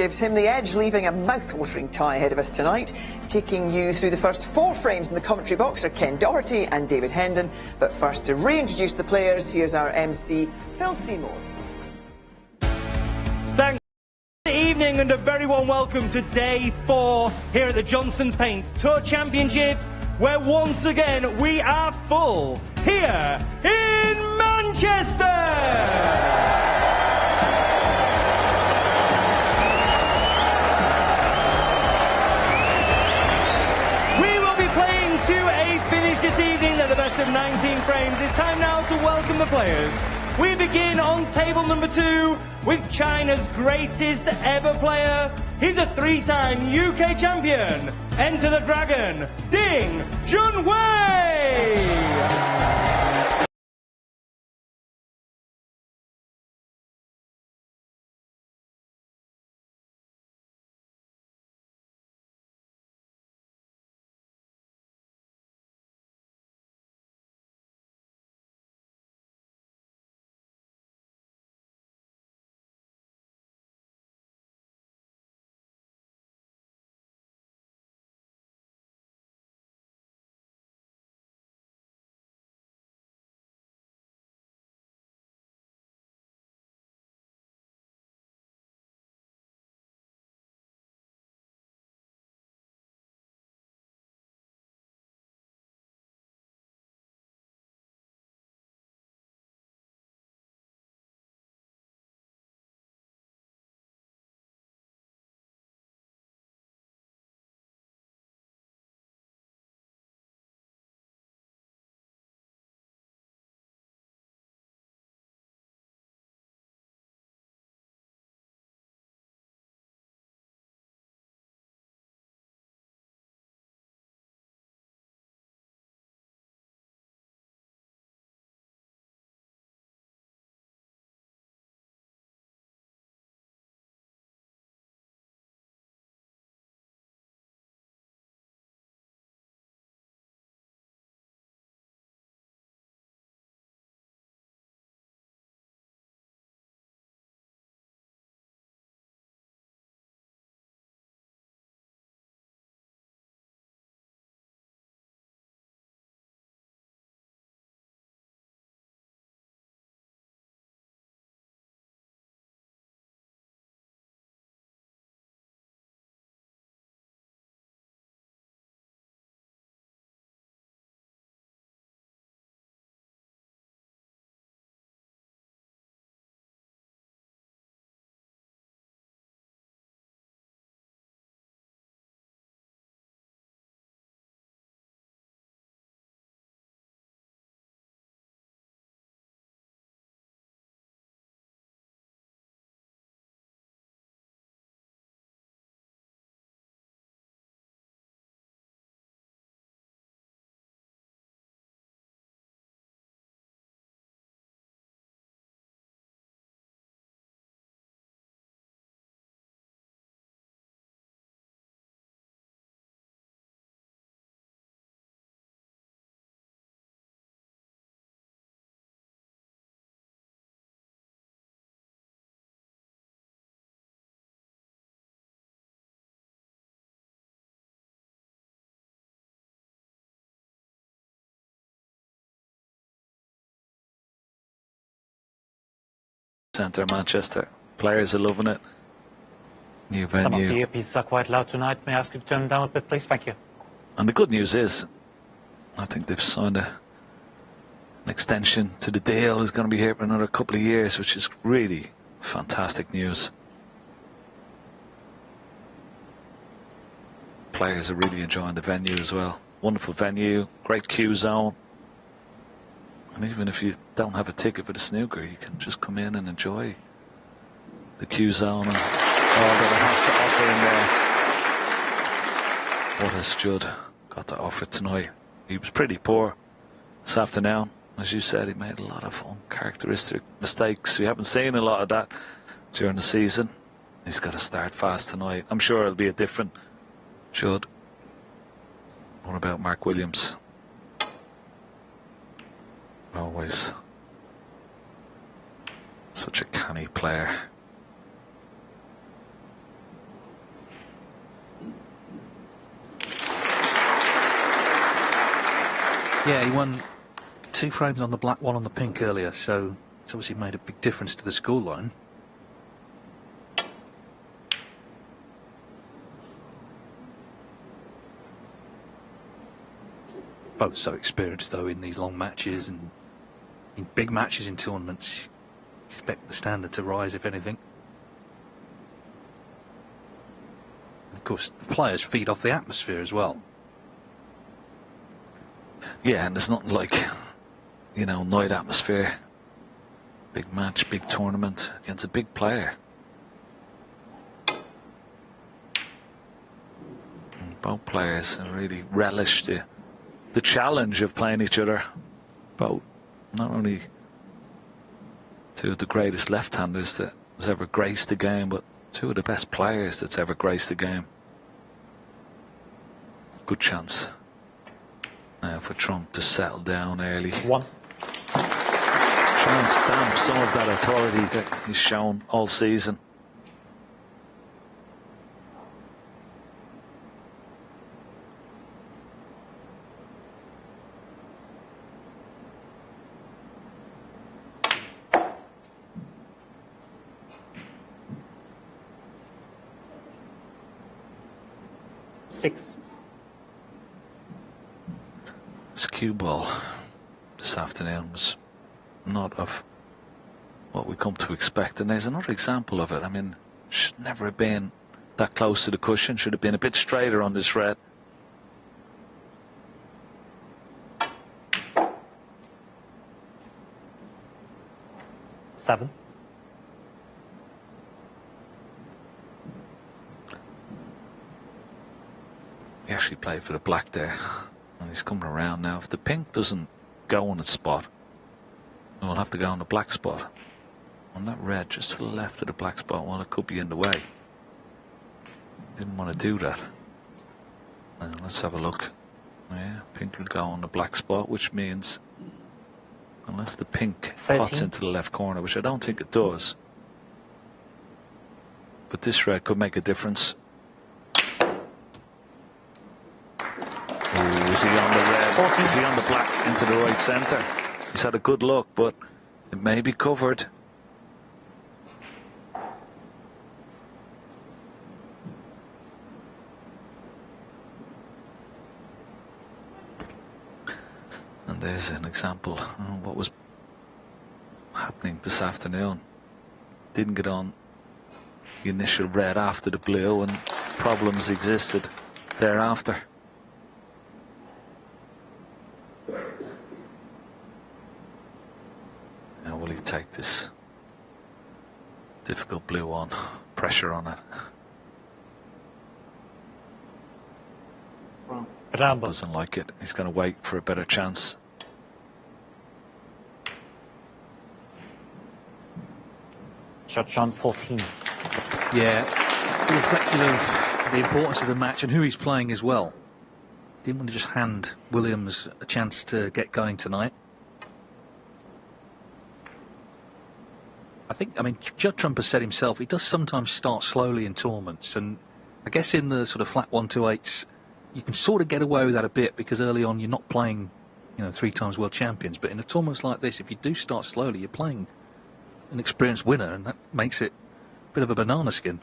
gives him the edge, leaving a mouth-watering tie ahead of us tonight. Taking you through the first 4 frames in the commentary box are Ken Doherty and David Hendon. But first, to reintroduce the players, here's our MC, Phil Seymour. Thanks. Good evening and a very warm welcome to day 4 here at the Johnston's Paints Tour Championship, where once again we are full here in Manchester. To a finish this evening at the best of 19 frames. It's time now to welcome the players. We begin on table number 2 with China's greatest ever player. He's a 3-time UK champion. Enter the Dragon, Ding Junhui! Centre Manchester. Players are loving it. New venue. Some of the earpieces are quite loud tonight. May I ask you to turn them down a bit, please? Thank you. And the good news is, I think they've signed an extension to the deal. He's going to be here for another couple of years, which is really fantastic news. Players are really enjoying the venue as well. Wonderful venue, great queue zone. And even if you don't have a ticket for the snooker, you can just come in and enjoy the queue zone and all that it has to offer in there. What has Judd got to offer tonight? He was pretty poor this afternoon. As you said, he made a lot of uncharacteristic mistakes. We haven't seen a lot of that during the season. He's got to start fast tonight. I'm sure it'll be a different Judd. What about Mark Williams? Always such a canny player. Yeah, he won 2 frames on the black, 1 on the pink earlier, so it's obviously made a big difference to the scoreline. Both so experienced, though, in these long matches and in big matches in tournaments. Expect the standard to rise, if anything. And of course, the players feed off the atmosphere as well. Yeah, and there's nothing like, you know, night atmosphere. Big match, big tournament against a big player. And both players really relish the challenge of playing each other. Both, not only two of the greatest left-handers that has ever graced the game, but two of the best players that's ever graced the game. Good chance now for Trump to settle down early. 1. Try and stamp some of that authority that he's shown all season. Six. This cue ball this afternoon was not of what we come to expect, and there's another example of it. I mean, should never have been that close to the cushion, should have been a bit straighter on this red. Seven. He actually played for the black there, and he's coming around now. If the pink doesn't go on its spot, we'll have to go on the black spot. On that red, just to the left of the black spot, well, it could be in the way. Didn't want to do that. Now, let's have a look. Yeah, pink will go on the black spot, which means, unless the pink 13. pots into the left corner, which I don't think it does, but this red could make a difference. Ooh, is he on the red? 14. Is he on the black into the right centre? He's had a good look, but it may be covered. And there's an example of what was happening this afternoon. Didn't get on the initial red after the blue, and problems existed thereafter. Now will he take this difficult blue on? Pressure on it. Rambo. Doesn't like it. He's going to wait for a better chance. Shot John 14. Yeah, reflective of the importance of the match and who he's playing as well. Didn't want to just hand Williams a chance to get going tonight. I mean, Judd Trump has said himself, he does sometimes start slowly in tournaments, and I guess in the sort of flat 1-2-8s, you can sort of get away with that a bit because early on you're not playing, you know, 3 times world champions. But in a tournament like this, if you do start slowly, you're playing an experienced winner, and that makes it a bit of a banana skin.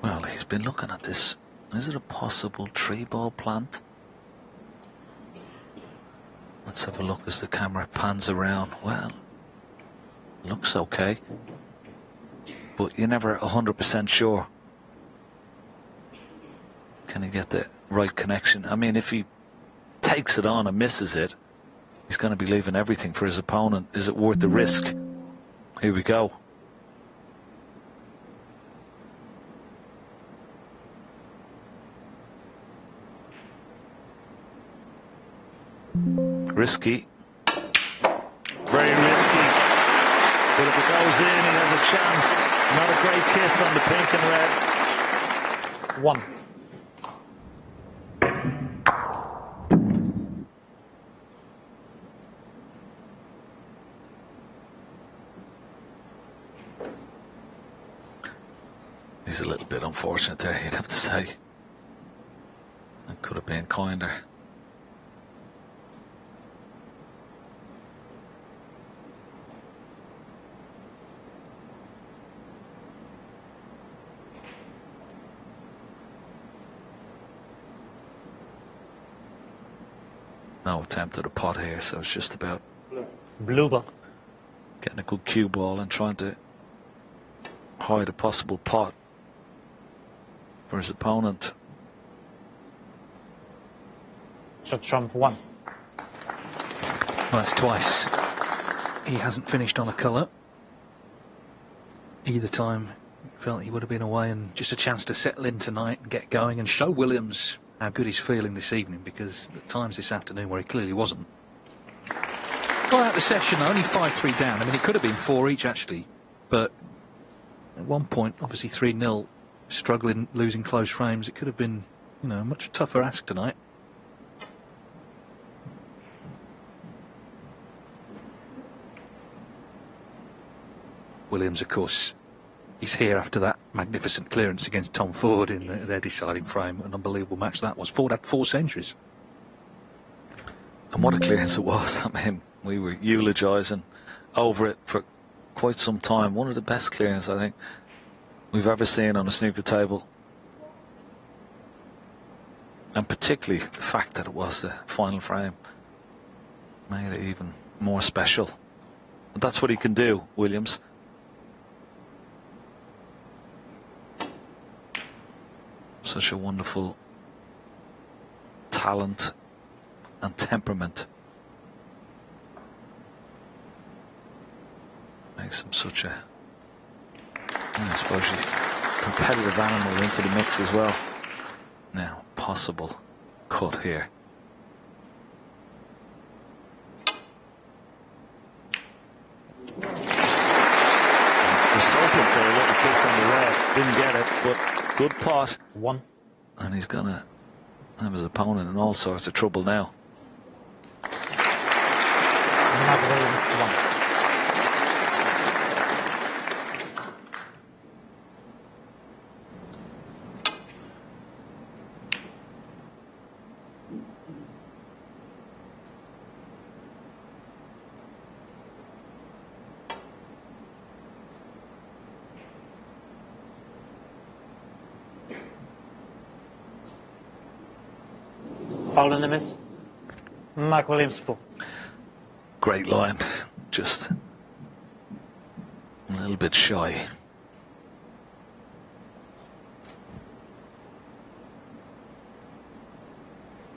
Well, he's been looking at this. Is it a possible 3-ball plant? Let's have a look as the camera pans around. Well, looks okay, but you're never 100% sure. Can he get the right connection? I mean, if he takes it on and misses it, he's going to be leaving everything for his opponent. Is it worth the risk? Here we go. Risky. Very risky. But if it goes in, he has a chance. Not a great kiss on the pink and red. 1. He's a little bit unfortunate there, you'd have to say. It could have been kinder. No attempt at a pot here, so it's just about Blue ball. getting a good cue ball and trying to hide a possible pot for his opponent. So trump 1. Well, that's twice. He hasn't finished on a colour. Either time he felt he would have been away, and just a chance to settle in tonight and get going and show Williams how good he's feeling this evening, because at times this afternoon where he clearly wasn't. Got out the session, only 5-3 down. I mean, it could have been 4 each actually, but at one point, obviously 3-0, struggling, losing close frames. It could have been, you know, a much tougher ask tonight. Williams, of course, he's here after that magnificent clearance against Tom Ford in their deciding frame. An unbelievable match that was. Ford had 4 centuries. And what a clearance it was. I mean, we were eulogising over it for quite some time. One of the best clearances I think we've ever seen on a snooker table. And particularly the fact that it was the final frame made it even more special. But that's what he can do, Williams. Such a wonderful talent and temperament. Makes him such a, I suppose, competitive animal into the mix as well. Now, possible cut here. Was hoping for a little kiss on the red, didn't get it, but good pot. 1. And he's gonna have his opponent in all sorts of trouble now. Mark Williams 1. Foul in the miss. Mark Williams 4. Great line, just a little bit shy.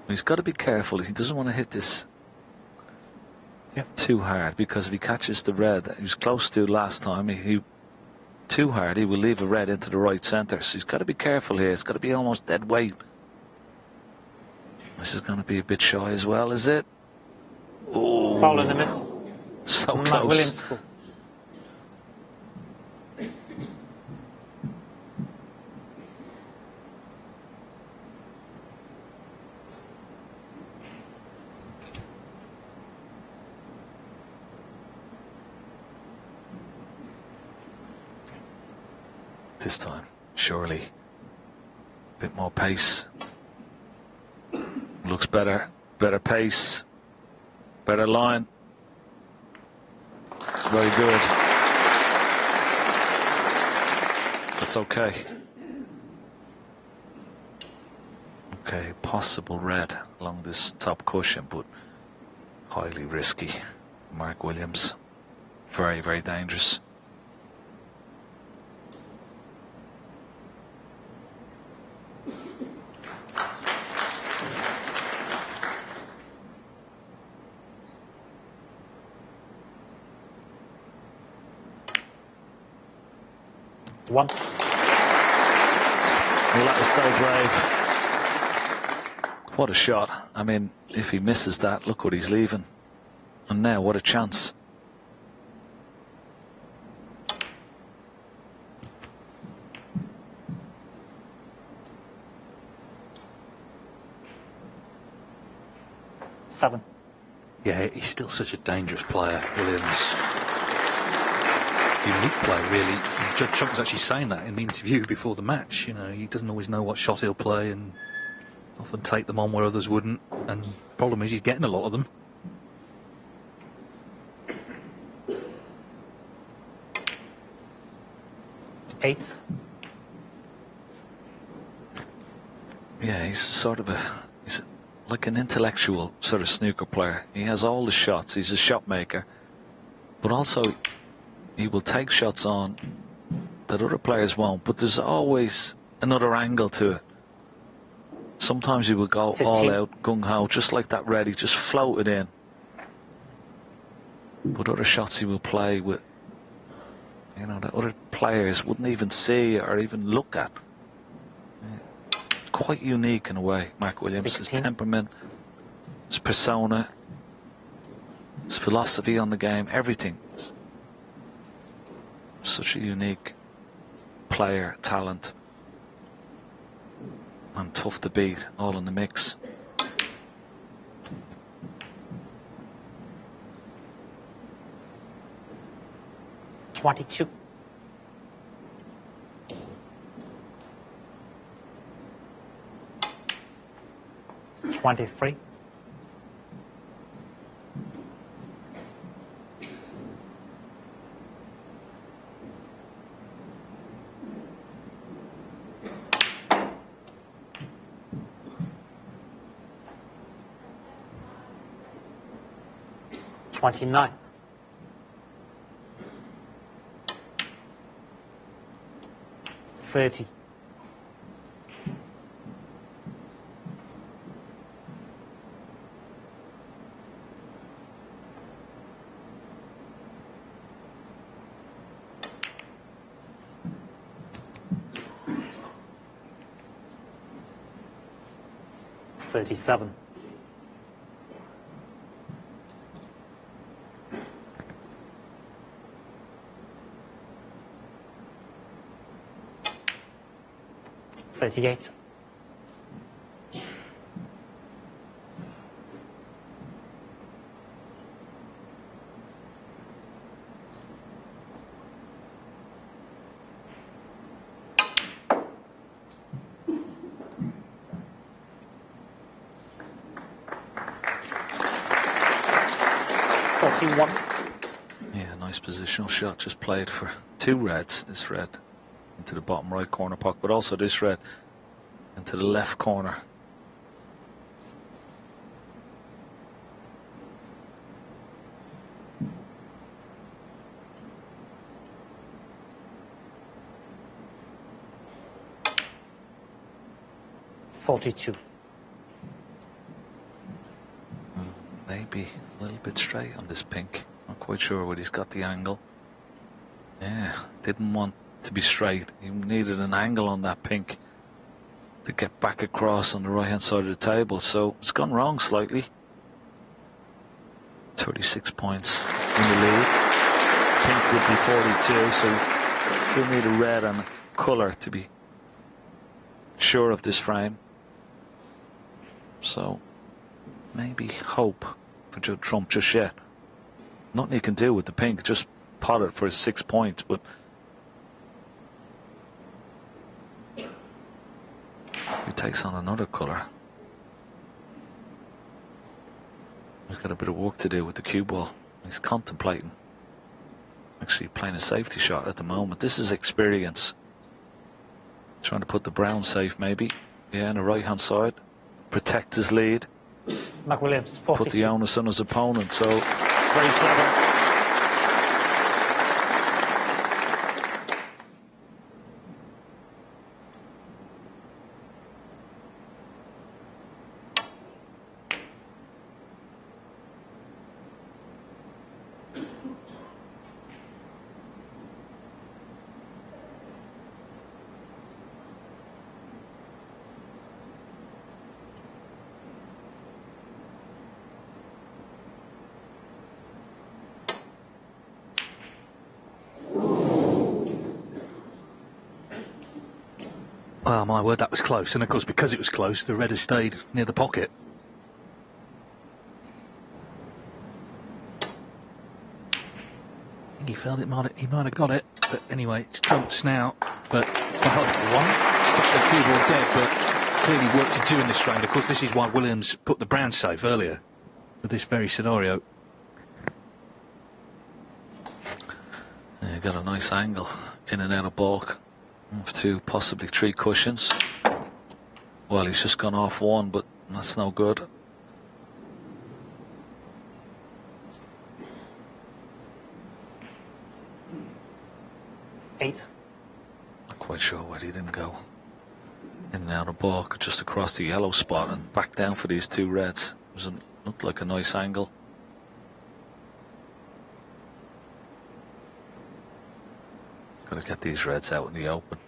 He's got to be careful. He doesn't want to hit this too hard, because if he catches the red, he was close to last time, he too hard, he will leave a red into the right centre. So he's got to be careful here. It's got to be almost dead weight. This is going to be a bit shy as well, is it? Oh, Foul in the miss. so Mark close. Williams 4. This time, surely. A bit more pace. Looks better. Better pace. Better line. Very good. That's okay. Okay, possible red along this top cushion, but highly risky. Mark Williams. Very, very dangerous. One. Well, that was so brave. What a shot. I mean, if he misses that, look what he's leaving. And now, what a chance. Seven. Yeah, he's still such a dangerous player, Williams. unique play, really. Judd Trump was actually saying that in the interview before the match. You know, he doesn't always know what shot he'll play and often take them on where others wouldn't. And the problem is he's getting a lot of them. Eight. Yeah, he's sort of he's like an intellectual sort of snooker player. He has all the shots. He's a shot maker, but also he will take shots on that other players won't. But there's always another angle to it. Sometimes he will go 15. all out, gung ho, just like that red. He just floated in. But other shots he will play with, you know, that other players wouldn't even see or even look at. Quite unique in a way, Mark Williams. 16. His temperament, his persona, his philosophy on the game, everything. Such a unique player, talent, and tough to beat, all in the mix. $22. 23. $29. 30. 37. 38. 41. Yeah, nice positional shot. Just played for two reds. This red into the bottom right corner pocket, but also this red into the left corner. $42. Maybe a little bit straight on this pink. Not quite sure where he's got the angle. Yeah, didn't want to be straight. He needed an angle on that pink to get back across on the right hand side of the table. So it's gone wrong slightly. 36 points in the lead. Pink would be 42, so still need a red and a colour to be sure of this frame. So maybe hope for Judd Trump just yet. Nothing he can do with the pink, just pot it for 6 points, but he takes on another colour. He's got a bit of work to do with the cue ball. He's contemplating actually playing a safety shot at the moment. This is experience. Trying to put the brown safe maybe. Yeah, on the right hand side. Protect his lead. Mark Williams, 42. Put the onus on his opponent, so very clever. Well, my word, that was close. And of course, because it was close, the red has stayed near the pocket. He felt he might have got it, but anyway, it's trumps now. But well, stopped the cue ball dead, but clearly work to do in this round. Of course, this is why Williams put the brown safe earlier for this very scenario. Yeah, got a nice angle in and out of balk. 2, possibly 3 cushions. Well, he's just gone off 1, but that's no good. Eight. Not quite sure why he didn't go in and out of balk, just across the yellow spot and back down for these 2 reds. Looked like a nice angle. Got to get these reds out in the open.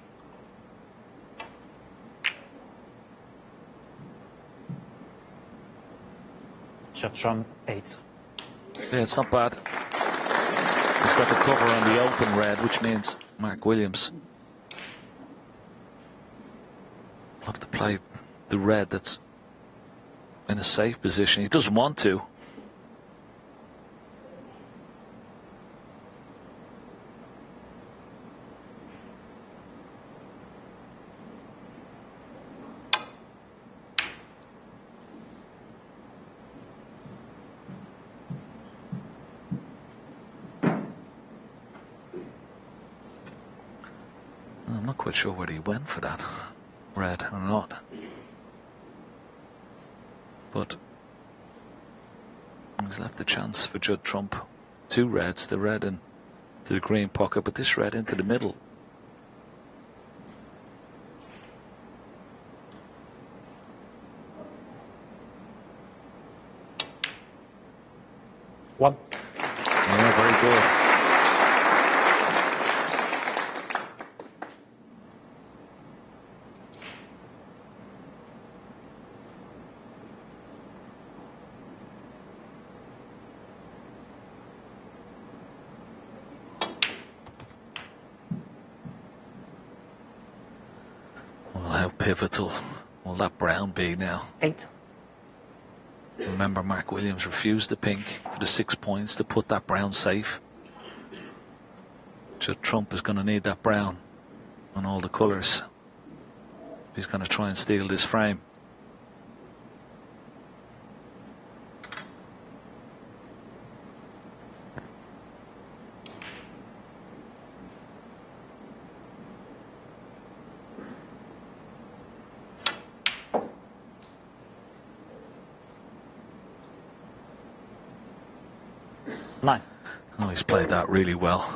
Judd from 8. Yeah, it's not bad. He's got the cover on the open red, which means Mark Williams will have to play the red that's in a safe position. He doesn't want to. I'm not quite sure whether he went for that red or not, but he's left the chance for Judd Trump. 2 reds, the red into the green pocket, but this red into the middle. One. Yeah, very good. How pivotal will that brown be now? 8. Remember, Mark Williams refused the pink for the 6 points to put that brown safe. Judd Trump is going to need that brown on all the colours. He's going to try and steal this frame. Nine. Oh, he's played that really well.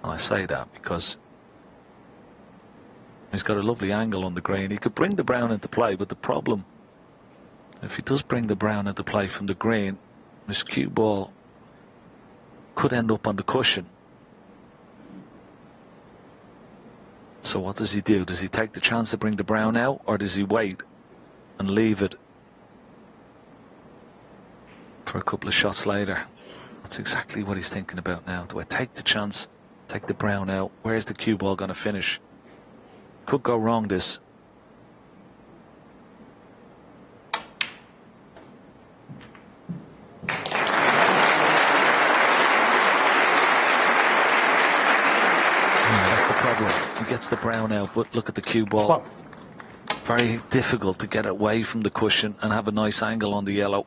And I say that because he's got a lovely angle on the green. He could bring the brown into play, but the problem, if he does bring the brown into play from the green, his cue ball could end up on the cushion. So what does he do? Does he take the chance to bring the brown out, or does he wait and leave it for a couple of shots later? That's exactly what he's thinking about now. Do I take the chance, take the brown out? Where's the cue ball going to finish? Could go wrong, this. That's the problem. He gets the brown out, but look at the cue ball. 12. Very difficult to get away from the cushion and have a nice angle on the yellow.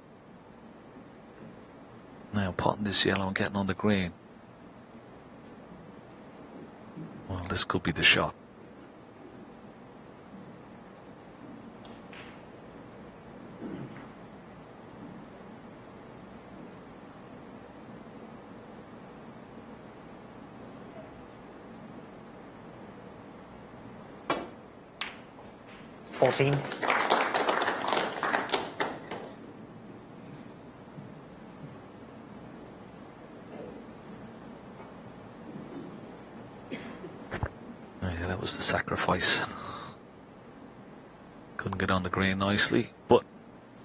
Now potting this yellow and getting on the green. Well, this could be the shot. Fourteen. Yeah, that was the sacrifice. Couldn't get on the green nicely, but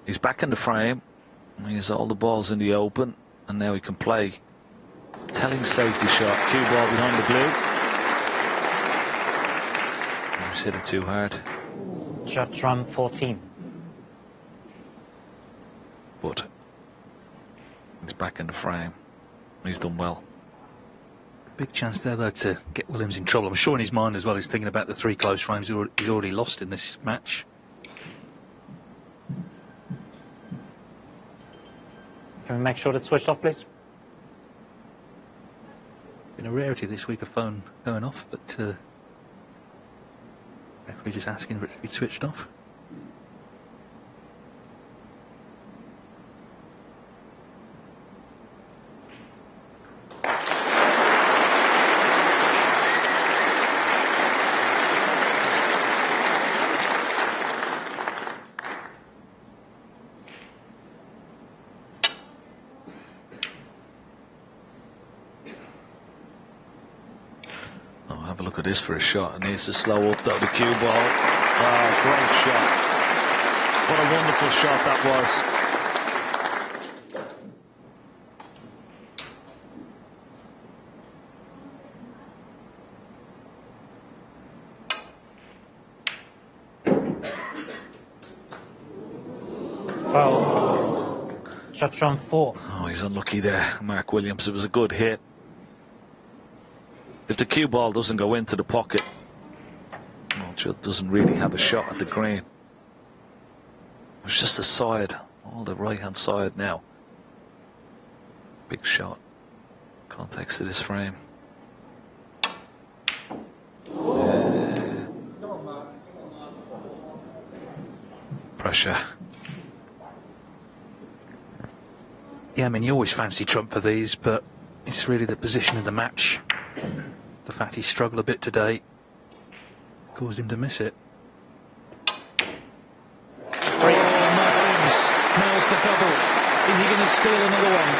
he's back in the frame. He has all the balls in the open, and now he can play. Telling safety shot, cue ball behind the blue. He's hit it too hard. Judd from 14. But he's back in the frame. He's done well. Big chance there, though, to get Williams in trouble. I'm sure in his mind as well he's thinking about the 3 close frames he's already lost in this match. Can we make sure that's switched off, please? Been a rarity this week, a phone going off, but referee just asking for it to be switched off. Have a look at this for a shot. It needs to slow up though, the cue ball. Oh, great shot. What a wonderful shot that was. Foul. Judd Trump 4. Oh, he's unlucky there, Mark Williams. It was a good hit. If the cue ball doesn't go into the pocket, well, Judd doesn't really have a shot at the green. It was just the side, all the right-hand side now. Big shot. Context of this frame. Pressure. Yeah, I mean, you always fancy Trump for these, but it's really the position of the match. The fact he struggled a bit today caused him to miss it. Mark Williams nails the double. Is he going to steal another one?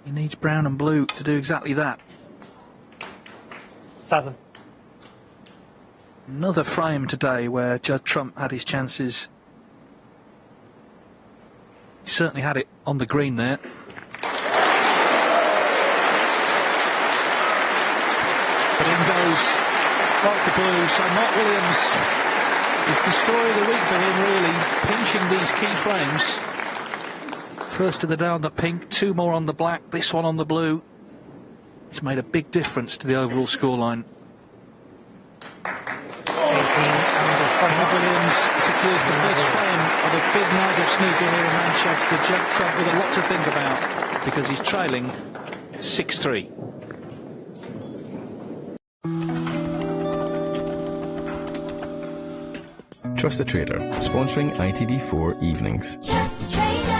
He needs brown and blue to do exactly that. 7. Another frame today where Judd Trump had his chances. He certainly had it on the green there. But in goes like the blue. So Mark Williams is the story of the week for him, really, pinching these key frames. First to the day on the pink, 2 more on the black, this one on the blue. It's made a big difference to the overall scoreline. 18 under Mark Williams secures the first frame of a big night of snooker here in Manchester. Judd Trump with a lot to think about Because he's trailing 6-3. Trust the Trader, sponsoring ITV4 Evenings. Just a trader.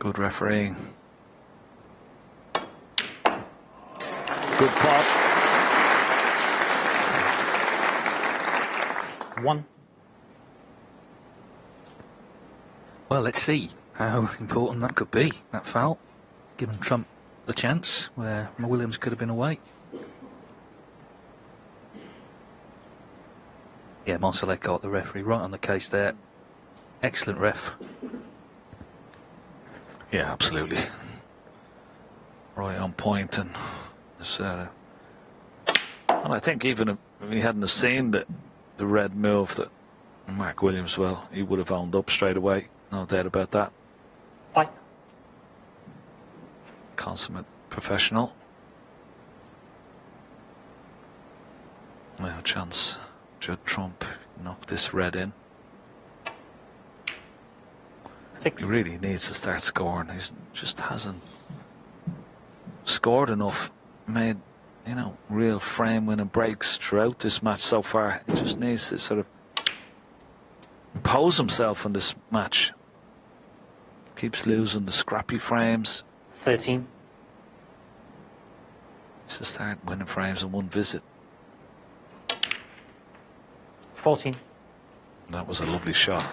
Good refereeing. Good pot. 1. Well, let's see how important that could be, that foul. Given Trump the chance where Williams could have been away. Yeah, Marcel Eckhart, the referee, right on the case there. Excellent ref. Yeah, absolutely. Right on point, and I think even if he hadn't have seen the red move that Mark Williams, well, he would have owned up straight away. No doubt about that. 5. Consummate professional. Now a chance. Judd Trump knock this red in. 6. He really needs to start scoring. He just hasn't scored enough, made, you know, real frame-winning breaks throughout this match so far. He just needs to sort of impose himself in this match. Keeps losing the scrappy frames. 13. Needs to start winning frames in one visit. 14. That was a lovely shot.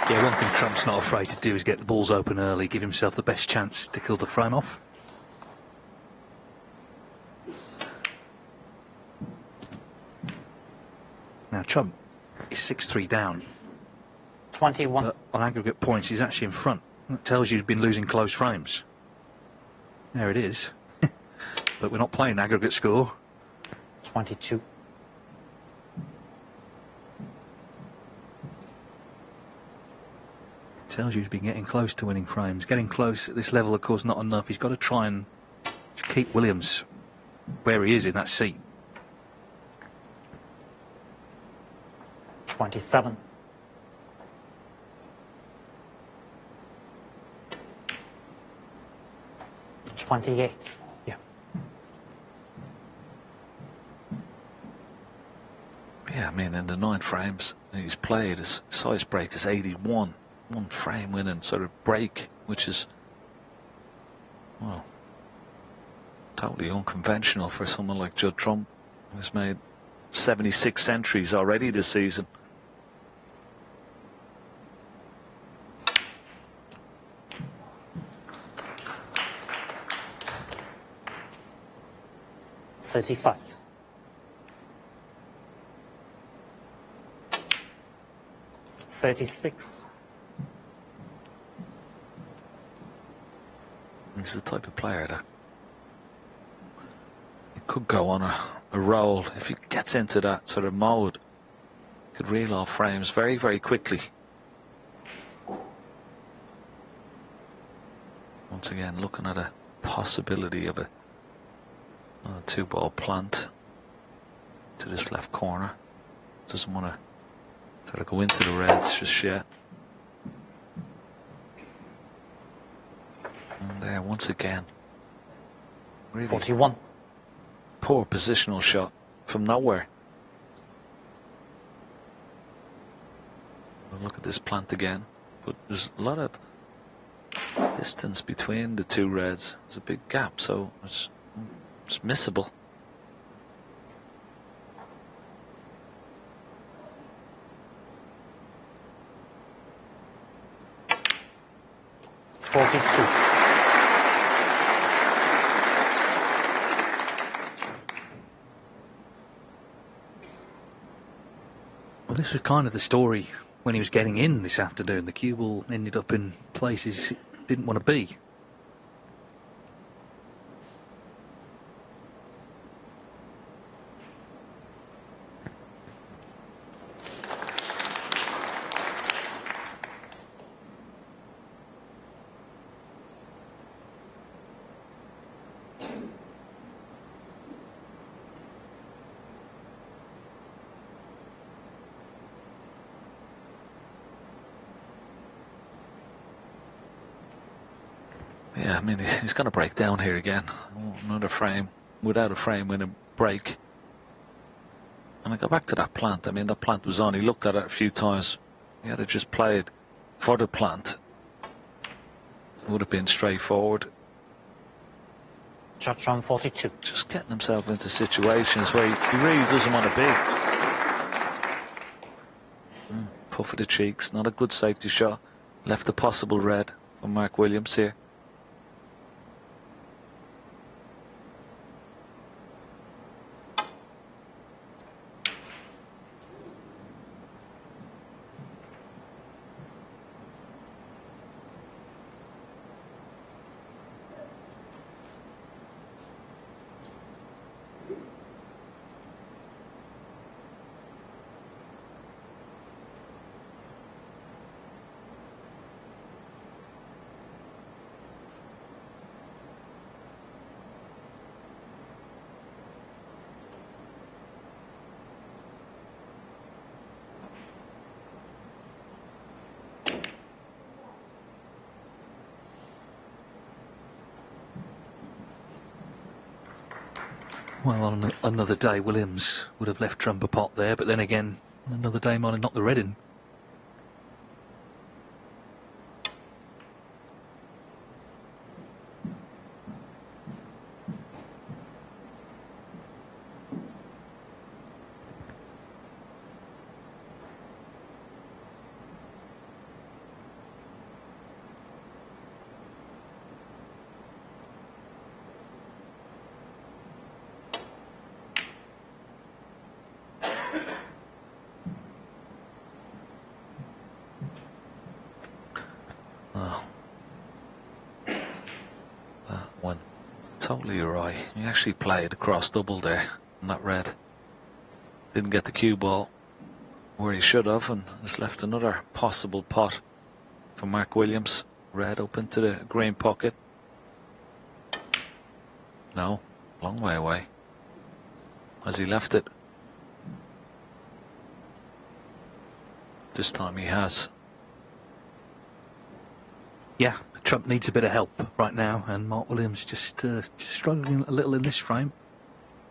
Yeah, one thing Trump's not afraid to do is get the balls open early, give himself the best chance to kill the frame off. Now Trump is 6-3 down. 21. But on aggregate points, he's actually in front. That tells you he's been losing close frames. There it is. But we're not playing aggregate score. 22. Tells you he's been getting close to winning frames. Getting close at this level, of course, not enough. He's got to try and keep Williams where he is in that seat. 27. 28. Yeah. Yeah, I mean, in the 9 frames he's played, his size break is 81. One frame winning sort of break, which is, well, totally unconventional for someone like Judd Trump, who's made 76 centuries already this season. $35. 36. He's the type of player that he could go on a roll. If he gets into that sort of mode, he could reel off frames very, very quickly. Once again, looking at a possibility of a 2-ball plant to this left corner. Doesn't want to sort of go into the reds just yet. And there, once again, really 41. poor positional shot from nowhere. We'll look at this plant again, but there's a lot of distance between the 2 reds. There's a big gap, so it's missable. Well, this was kind of the story when he was getting in this afternoon. The cue ball ended up in places it didn't want to be. Yeah, I mean, he's going to break down here again. Another frame, without a frame, with a break. And I go back to that plant. I mean, that plant was on. He looked at it a few times. He had to just play it for the plant. would have been straightforward. Judge round 42. Just getting himself into situations where he really doesn't want to be. Puff of the cheeks, not a good safety shot. Left a possible red for Mark Williams here. Well, on another day, Williams would have left Trump a pot there, but then again, another day might have knocked the red in. Totally right. He actually played a cross double there on that red. Didn't get the cue ball where he should have, and has left another possible pot for Mark Williams. Red up into the green pocket. No, long way away. Has he left it? This time he has. Yeah, Trump needs a bit of help right now, and Mark Williams just struggling a little in this frame.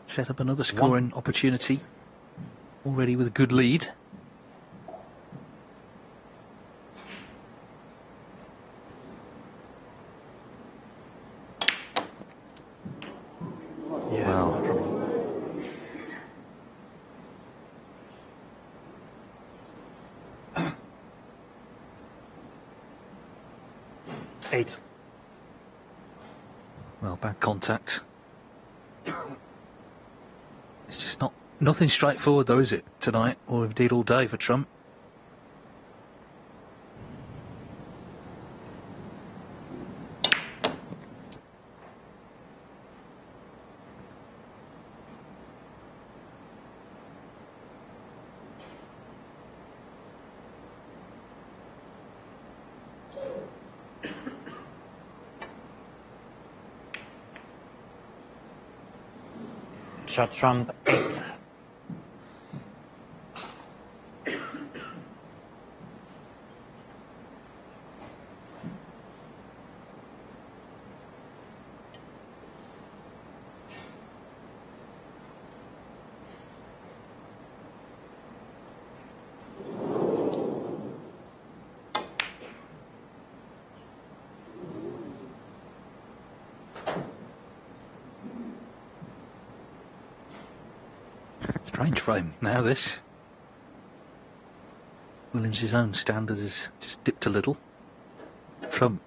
Set up another scoring opportunity, already with a good lead. Well, 8. Well, bad contact. It's just nothing straightforward though, is it, tonight, or indeed all day for Trump? Judge Trump 8. Strange frame now, this. Williams' own standard has just dipped a little. Trump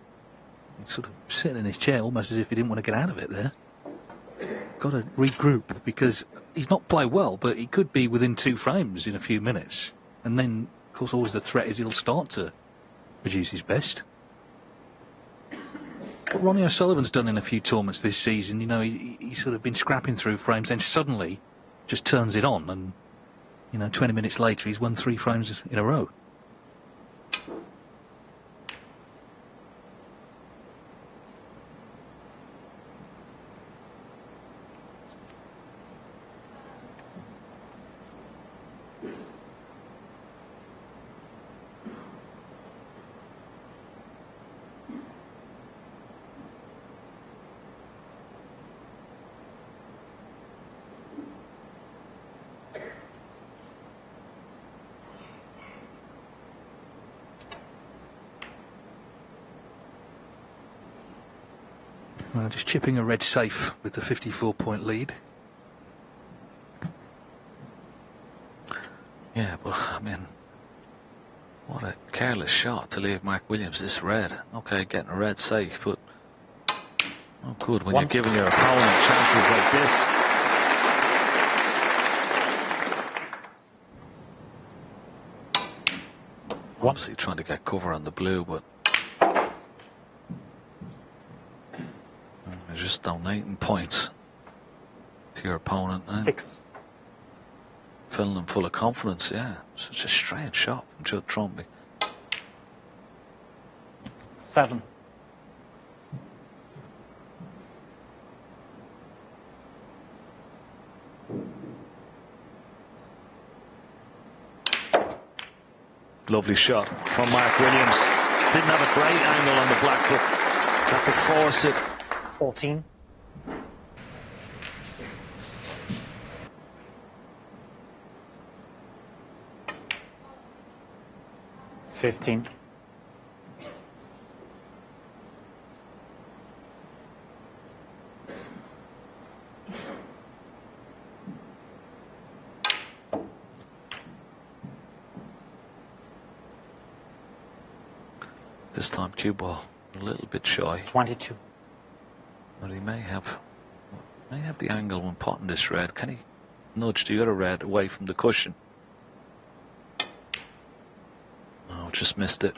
sort of sitting in his chair almost as if he didn't want to get out of it there. Got to regroup, because he's not played well, but he could be within 2 frames in a few minutes. And then, of course, always the threat is he'll start to produce his best. What Ronnie O'Sullivan's done in a few tournaments this season, you know, he's sort of been scrapping through frames, then suddenly just turns it on, and, you know, 20 minutes later he's won 3 frames in a row. Just chipping a red safe with the 54-point lead. Yeah, but I mean, what a careless shot to leave Mark Williams this red. Okay, getting a red safe, but not good when you're giving your opponent chances like this. Obviously trying to get cover on the blue, but you're just donating points to your opponent. 6. Filling them full of confidence, yeah. Such a strange shot from Judd Trumby. 7. Lovely shot from Mark Williams. Didn't have a great angle on the black foot. Had to force it. 14. 15. This time cue ball a little bit shy. 22. But he may have the angle when potting this red. Can he nudge the other red away from the cushion? Oh, just missed it.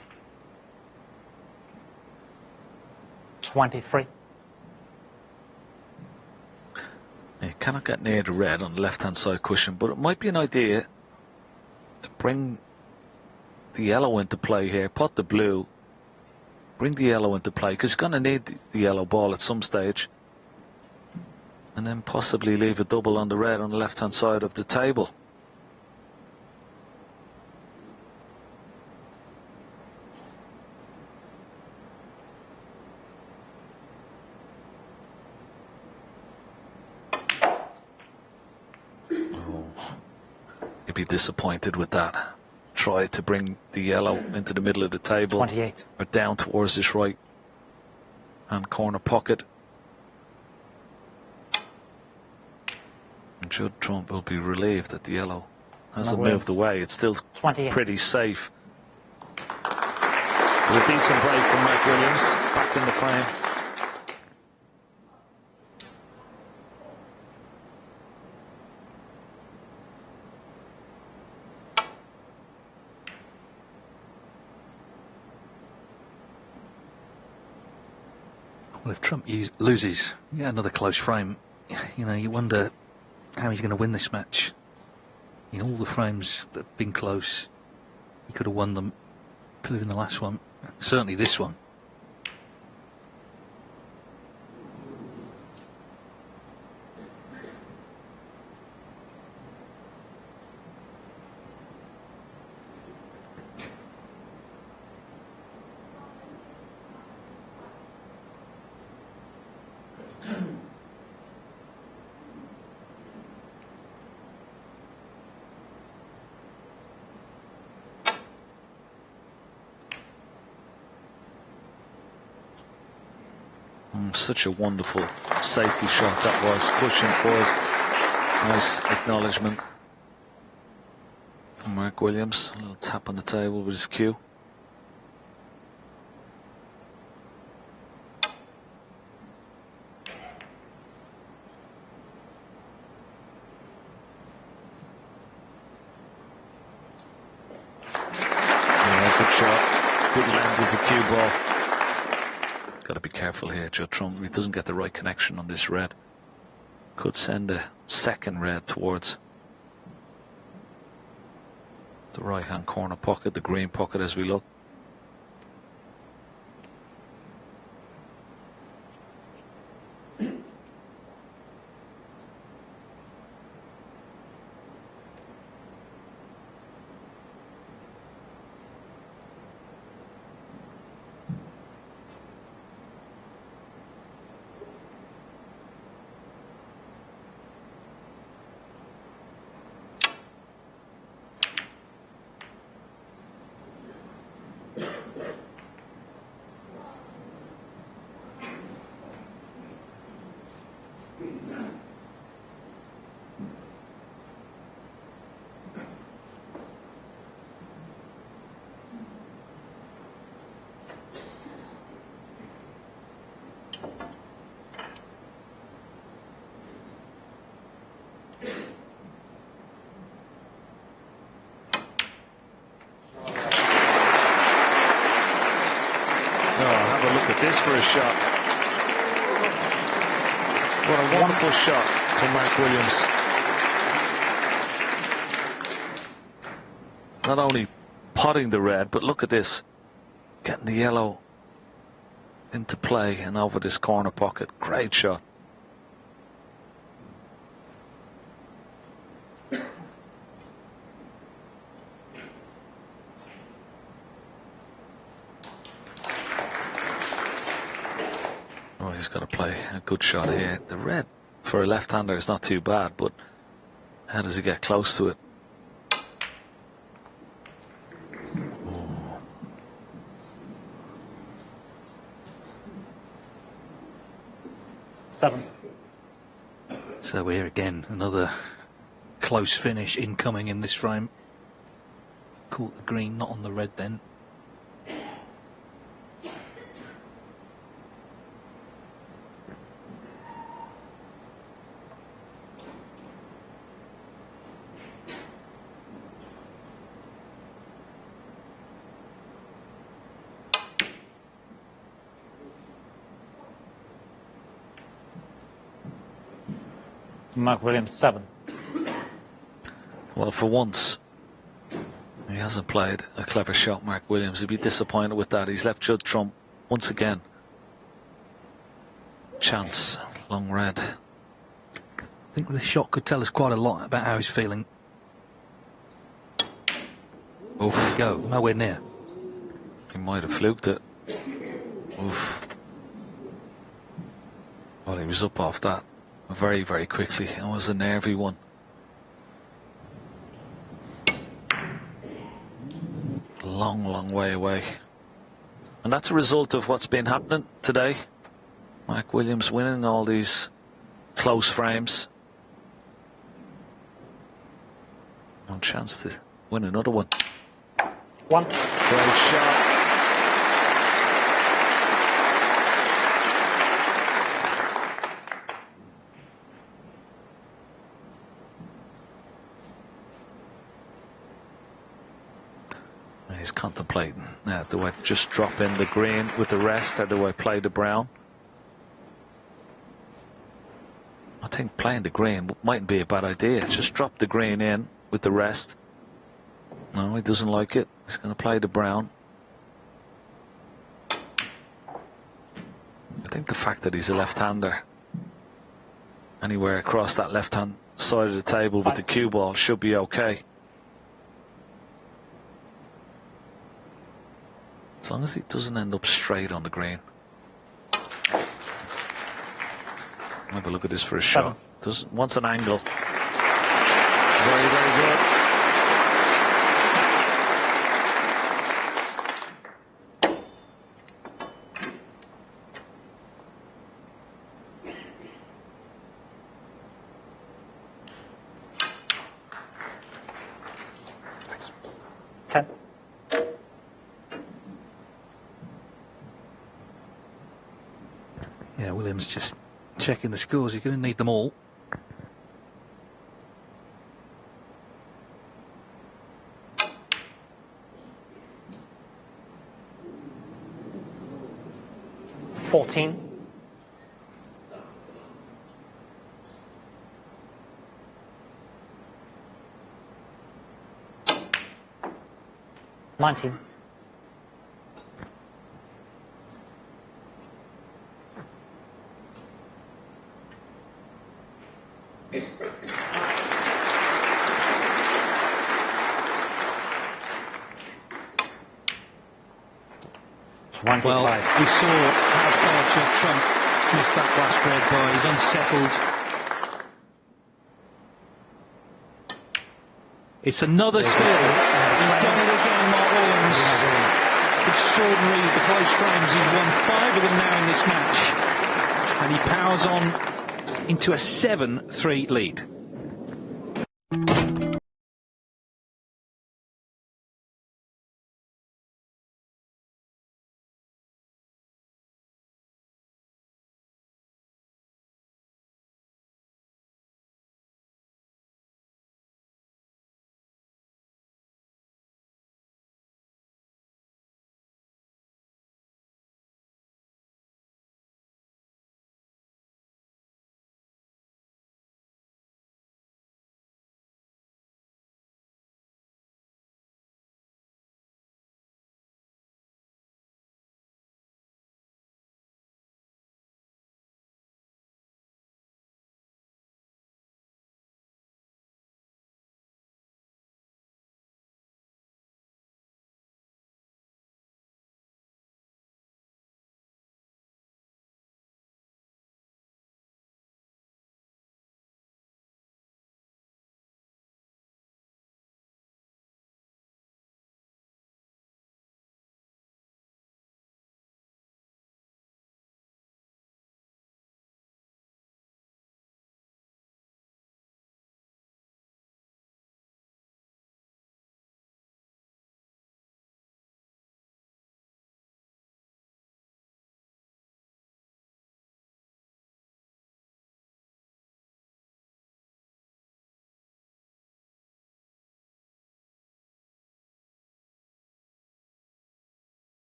23. He cannot get near the red on the left-hand side cushion, but it might be an idea to bring the yellow into play here, pot the blue, bring the yellow into play, because he's going to need the yellow ball at some stage, and then possibly leave a double on the red on the left-hand side of the table. He'd be disappointed with that. Try to bring the yellow into the middle of the table. 28. Or down towards this right hand corner pocket. And Judd Trump will be relieved that the yellow hasn't moved away. It's still 28. pretty safe. With a decent break from Mark Williams. Back in the frame. Well, if Trump loses, yeah, another close frame, you know, you wonder how he's going to win this match. In all the frames that have been close, he could have won them, including the last one, certainly this one. Such a wonderful safety shot that was. Cushion first. Nice acknowledgement from Mark Williams. A little tap on the table with his cue. Yeah, good shot. Good land with the cue ball. Got to be careful here, Judd Trump. He doesn't get the right connection on this red. Could send a second red towards the right-hand corner pocket, the green pocket as we look. shot. What a wonderful shot from Mark Williams. Not only potting the red, but look at this. Getting the yellow into play and over this corner pocket. Great shot. Oh, he's got to play a good shot here. The red for a left-hander is not too bad, but how does he get close to it? Seven. So here again, another close finish incoming in this frame. Caught the green, not on the red then. Mark Williams, 7. Well, for once, he hasn't played a clever shot, Mark Williams. He'd be disappointed with that. He's left Judd trump once again. Chance, long red. I think the shot could tell us quite a lot about how he's feeling. Oof. Go, nowhere near. He might have fluked it. Oof. Well, he was up off that very, very quickly. It was a nervy one. Long, long way away. And that's a result of what's been happening today. Mark Williams winning all these close frames. No chance to win another one. 1. Great shot. He's contemplating now, do I just drop in the green with the rest, or do I play the brown? I think playing the green mightn't be a bad idea. Just drop the green in with the rest. No, he doesn't like it. He's going to play the brown. I think the fact that he's a left-hander anywhere across that left-hand side of the table with the cue ball should be okay. As long as he doesn't end up straight on the green. Have a look at this for a shot. Wants an angle. Very, very good. Yeah, Williams just checking the scores. He's going to need them all. $14. $19. Well, we saw how far Judd Trump missed that last red bar. He's unsettled. It's another skill. He's done it again, Mark Williams. Extraordinary, the close frames. He's won 5 of them now in this match. And he powers on into a 7-3 lead.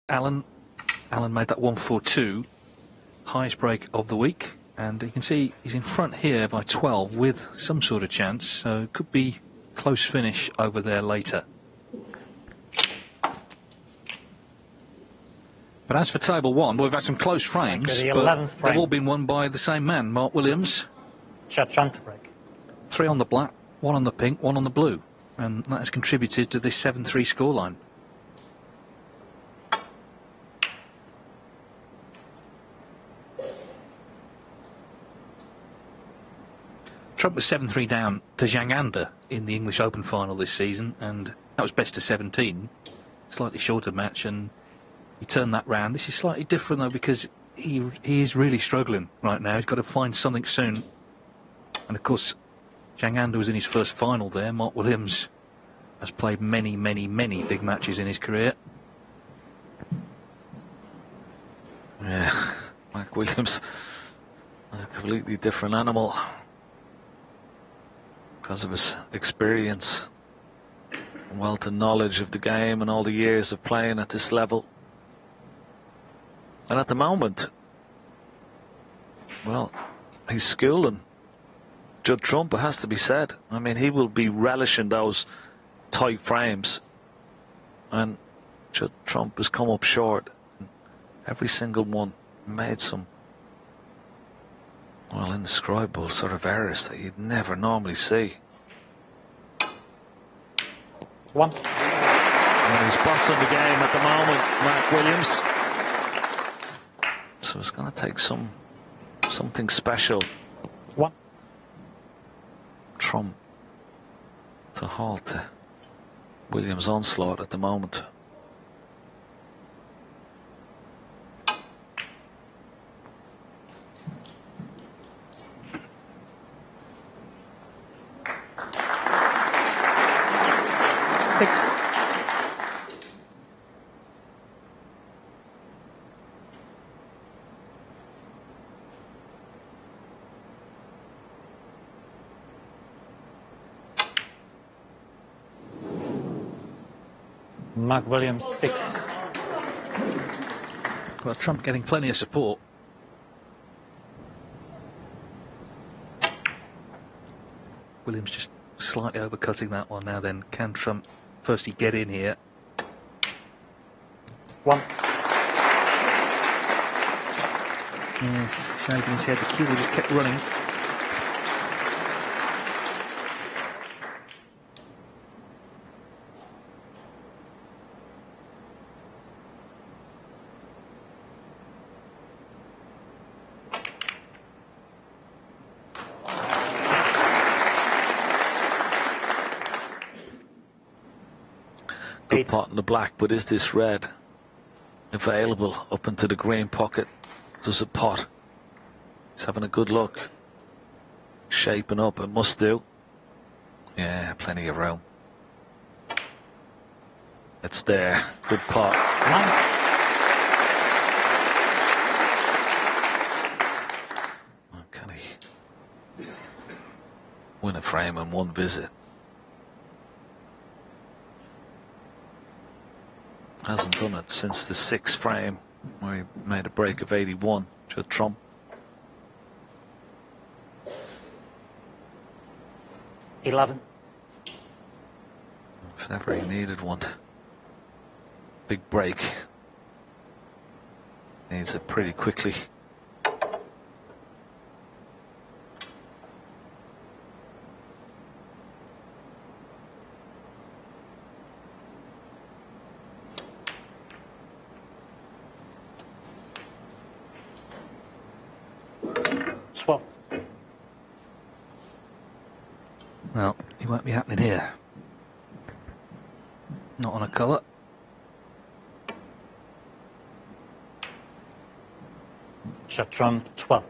Allen made that 1-4-2, highest break of the week, and you can see he's in front here by 12 with some sort of chance, so it could be close finish over there later. But as for table 1, we've had some close frames, Okay, the but 11th frame. they've all been won by the same man, Mark Williams. Judd to break. 3 on the black, 1 on the pink, 1 on the blue, and that has contributed to this 7-3 scoreline. Trump was 7-3 down to Zhang Anda in the English Open final this season, and that was best of 17, slightly shorter match, and he turned that round. This is slightly different though, because he is really struggling right now. He's got to find something soon, and of course Zhang Anda was in his first final there. Mark Williams has played many big matches in his career. Yeah, Mark Williams is a completely different animal because of his experience and wealth and knowledge of the game and all the years of playing at this level. And at the moment, well, he's schooling Judd Trump, it has to be said. I mean, he will be relishing those tight frames, and Judd Trump has come up short. Every single one made some, well, indescribable sort of errors that you'd never normally see. 1. And he's bossing the game at the moment, Mark Williams. So it's going to take something special. 1. Trump to halt Williams' onslaught at the moment. Mark Williams 6. Well, Trump getting plenty of support. Williams just slightly overcutting that one now then. Can Trump firstly get in here? 1. Yes, shaking his head. The cue just kept running. Good pot in the black, but is this red available up into the green pocket? Does it pot? He's having a good look. Shaping up, it must do. Yeah, plenty of room. It's there. Good pot. 1. Can he win a frame in one visit? Hasn't done it since the 6th frame where he made a break of 81. Judd Trump. If ever he needed one. Big break. Needs it pretty quickly. Well, it won't be happening here. Not on a colour. Judd Trump 12.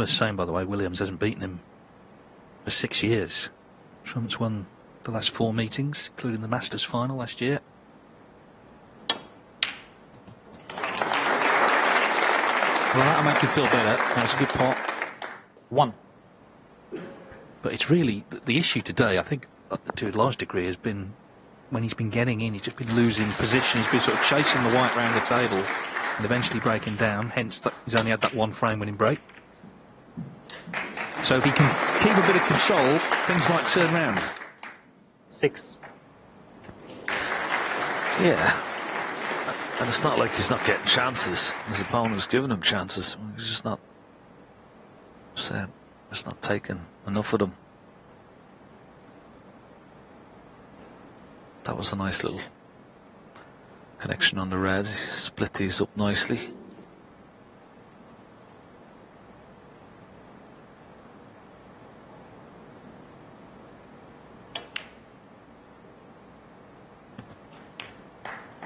worth saying, by the way, Williams hasn't beaten him for 6 years. Trump's won the last 4 meetings, including the Masters final last year. Well, that'll make you feel better. That's a good pot. 1. But it's really the issue today, I think, to a large degree, has been when he's been getting in, he's just been losing position. He's been sort of chasing the white round the table and eventually breaking down. Hence, he's only had that 1 frame winning break. So if he can keep a bit of control, things might turn round. 6. Yeah. And it's not like he's not getting chances. His opponent was giving him chances. He's just not taking enough of them. That was a nice little connection on the reds. He split these up nicely.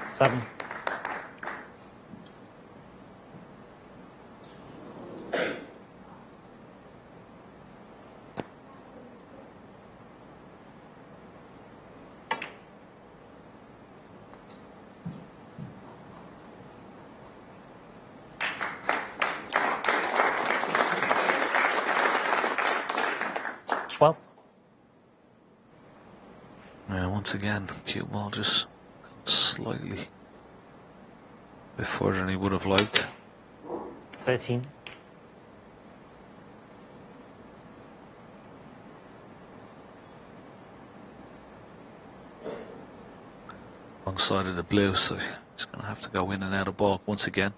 Seven. Yeah, once again, cue ball just slightly a bit further than he would have liked. 13. Wrong side of the blue, so he's going to have to go in and out of ball once again.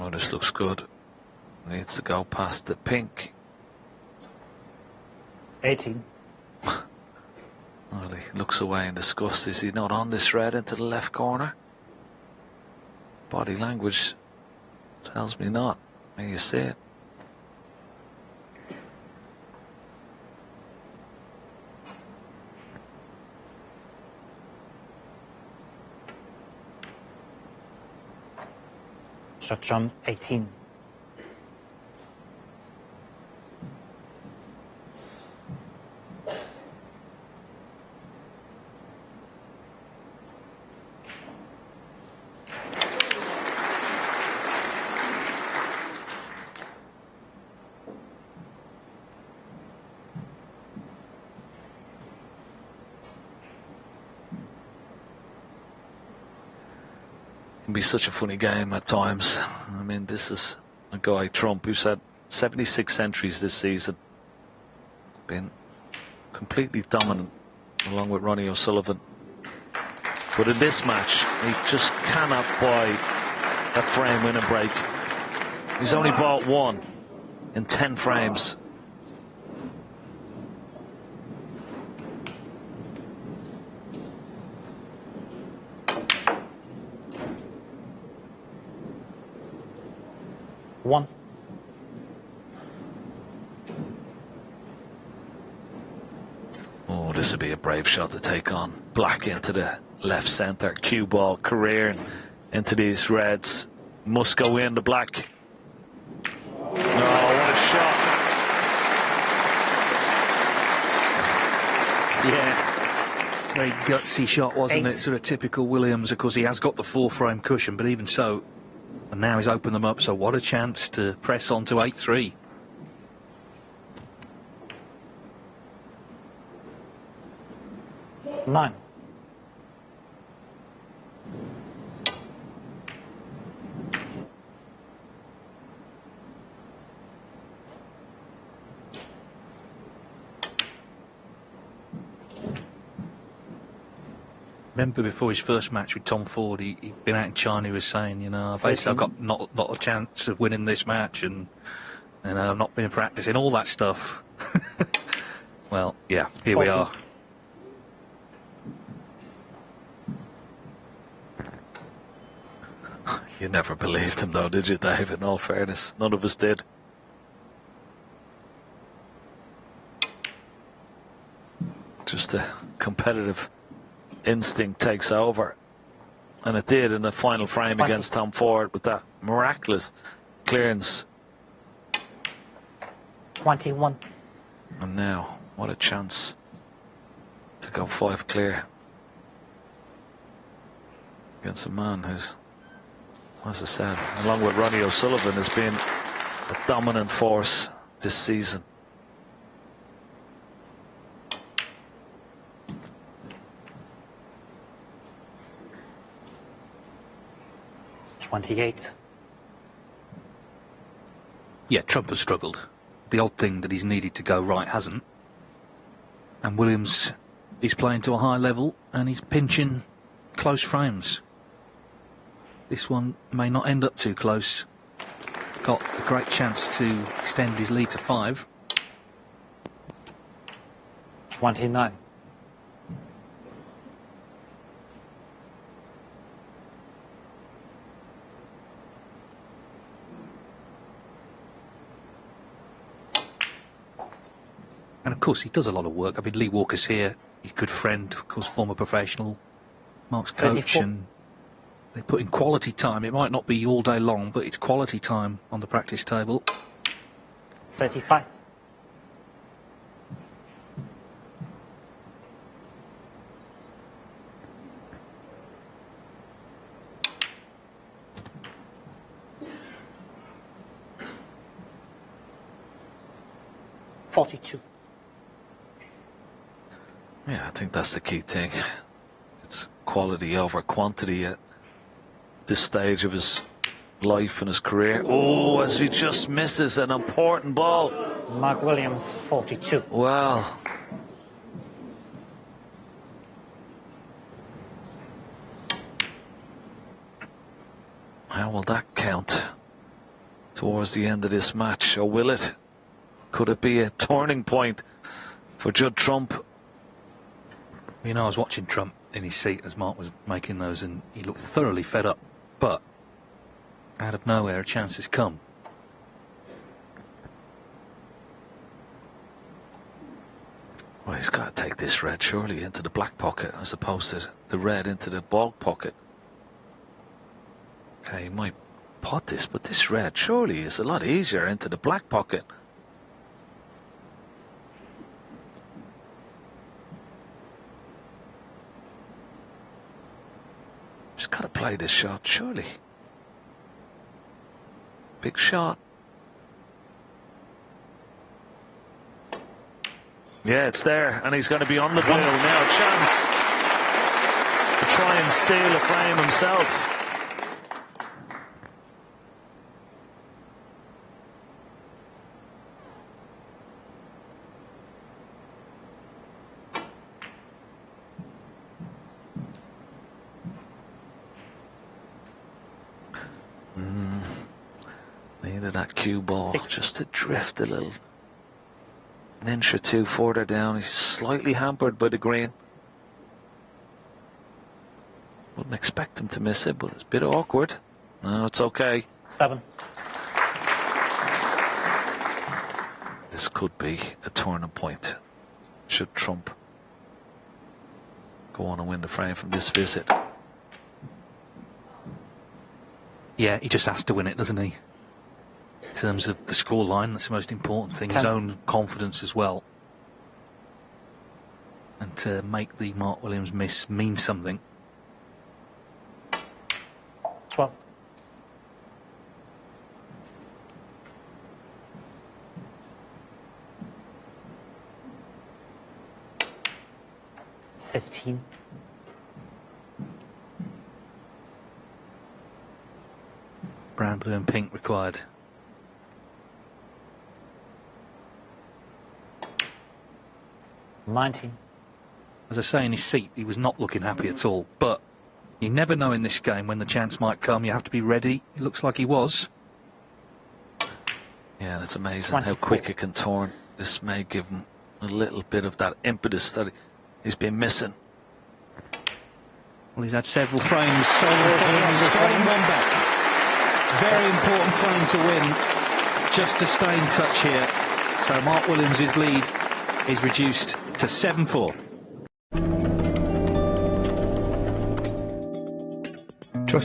Oh, this looks good. Needs to go past the pink. 18. Well, he looks away in disgust. Is he not on this red into the left corner? Body language tells me not. There you see it. Shot from 18. Can be such a funny game at times. I mean, this is a guy, Trump, who's had 76 centuries this season. Been completely dominant, along with Ronnie O'Sullivan. But in this match, he just cannot buy that frame winning break. He's only bought 1 in 10 frames. One. Oh, this would be a brave shot to take on. Black into the left centre. Cue ball careering into these reds. Must go in the black. Oh, what a shot. Yeah. Very gutsy shot, wasn't it? Sort of typical Williams. Of course, he has got the 4-frame cushion, but even so, and now he's opened them up, so what a chance to press on to 8-3. Nine. Remember before his first match with Tom Ford, he'd been out in China, he was saying, you know, basically I've got not a chance of winning this match, and I've not been practicing, all that stuff. Well, yeah, here 14. we are. You never believed him though, did you, Dave? In all fairness, none of us did. Just the competitive instinct takes over. And it did in the final frame 20. against Tom Ford with that miraculous clearance. 21. And now, what a chance to go 5 clear against a man who's, as I said, along with Ronnie O'Sullivan, has been a dominant force this season. Yeah, Trump has struggled. The odd thing that he's needed to go right hasn't. And Williams is playing to a high level and he's pinching close frames. This one may not end up too close. Got a great chance to extend his lead to 5. 29. And of course he does a lot of work. I mean, Lee Walker's here, he's a good friend, of course, former professional, Mark's coach, 34. and they put in quality time. It might not be all day long, but it's quality time on the practice table. 35. Yeah, I think that's the key thing. It's quality over quantity at this stage of his life and his career. Oh, as he just misses an important ball. Mark Williams, 42. Well, how will that count towards the end of this match, or will it? Could it be a turning point for Judd Trump? You know, I was watching Trump in his seat as Mark was making those, and he looked thoroughly fed up. But out of nowhere, a chance has come. Well, he's got to take this red surely into the black pocket as opposed to the red into the ball pocket. Okay, he might pot this, but this red surely is a lot easier into the black pocket. Just got to play this shot, surely. Big shot. Yeah, it's there, and he's going to be on the blue now. Chance to try and steal a frame himself. Needed that cue ball 6. just to drift a little. An inch or two further down. He's slightly hampered by the green. Wouldn't expect him to miss it, but it's a bit awkward. No, it's okay. 7. This could be a turning point. Should Trump go on and win the frame from this visit? Yeah, he just has to win it, doesn't he? In terms of the scoreline, that's the most important thing. 10. His own confidence as well. And to make the Mark Williams miss mean something. 12. 15. Brown, blue and pink required. As I say, in his seat, he was not looking happy at all. But you never know in this game when the chance might come. You have to be ready. It looks like he was. Yeah, that's amazing 24. how quick it can turn. This may give him a little bit of that impetus that he's been missing. Well, he's had several frames. He's getting one back. Very important frame to win, just to stay in touch here. So Mark Williams' lead is reduced to 7-4. Trust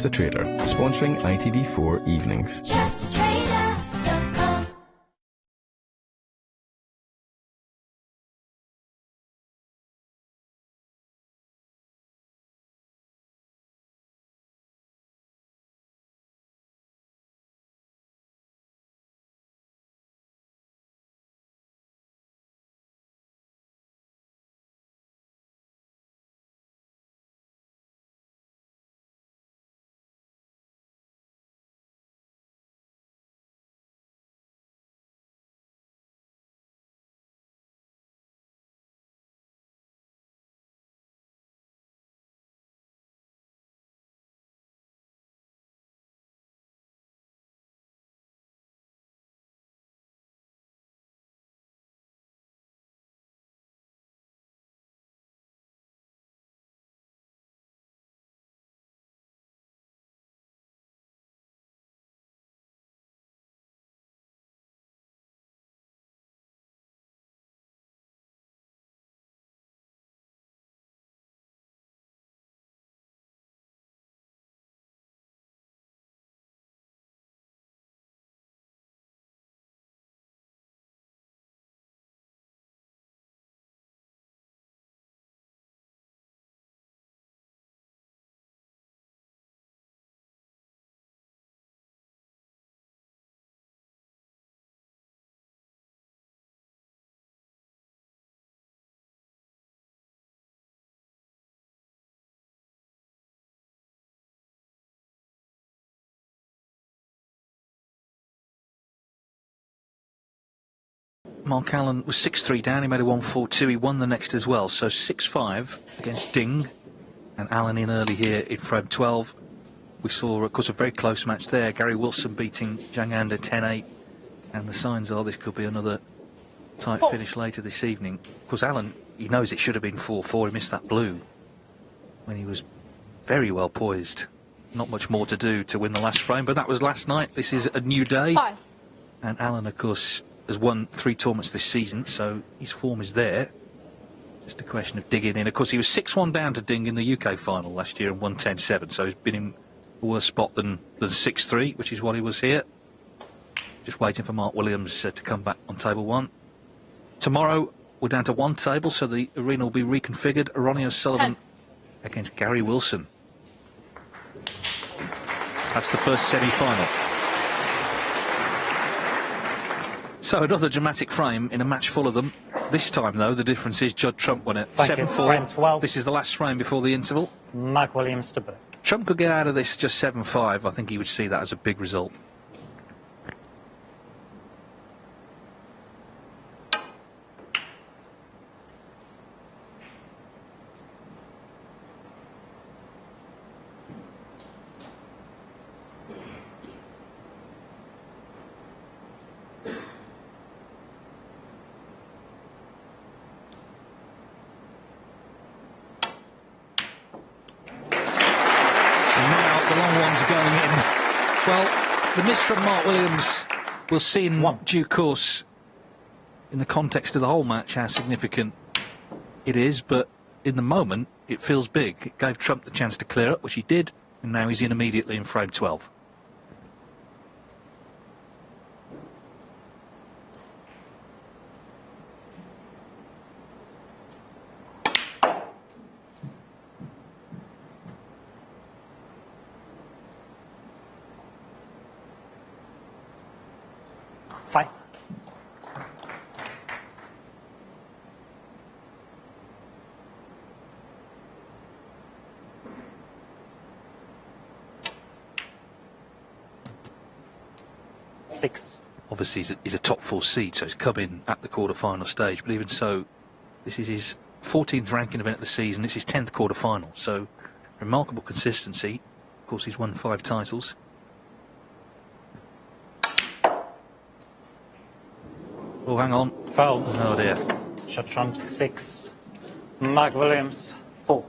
the Trader, sponsoring ITV4 Evenings. TrustTheTrader.com. Mark Allen was 6-3 down. He made a 1-4-2. He won the next as well. So 6-5 against Ding. And Allen in early here in frame 12. We saw, of course, a very close match there. Gary Wilson beating Zhang Anda 10-8. And the signs are this could be another tight finish later this evening. Of course, Allen, he knows it should have been 4-4. He missed that blue when he was very well poised. Not much more to do to win the last frame, but that was last night. This is a new day. 5. And Allen, of course, has won 3 tournaments this season, so his form is there. Just a question of digging in. Of course, he was 6-1 down to Ding in the UK final last year and won 10-7, so he's been in a worse spot than 6-3, which is what he was here. Just waiting for Mark Williams to come back on table 1. Tomorrow, we're down to 1 table, so the arena will be reconfigured. Ronnie O'Sullivan against Gary Wilson. That's the first semi-final. So another dramatic frame in a match full of them. This time, though, the difference is Judd Trump won it 7-4. Frame 12. This is the last frame before the interval. Mark Williams to Burke. Trump could get out of this just 7-5. I think he would see that as a big result. The miss from Mark Williams, we'll see in due course, in the context of the whole match, how significant it is, but in the moment, it feels big. It gave Trump the chance to clear up, which he did, and now he's in immediately in frame 12. Obviously, he's a top 4 seed, so he's come in at the quarter-final stage. But even so, this is his 14th ranking event of the season. It's his 10th quarter-final, so remarkable consistency. Of course, he's won 5 titles. Oh, hang on. Foul. Oh, dear. Judd Trump 6. Mark Williams 4.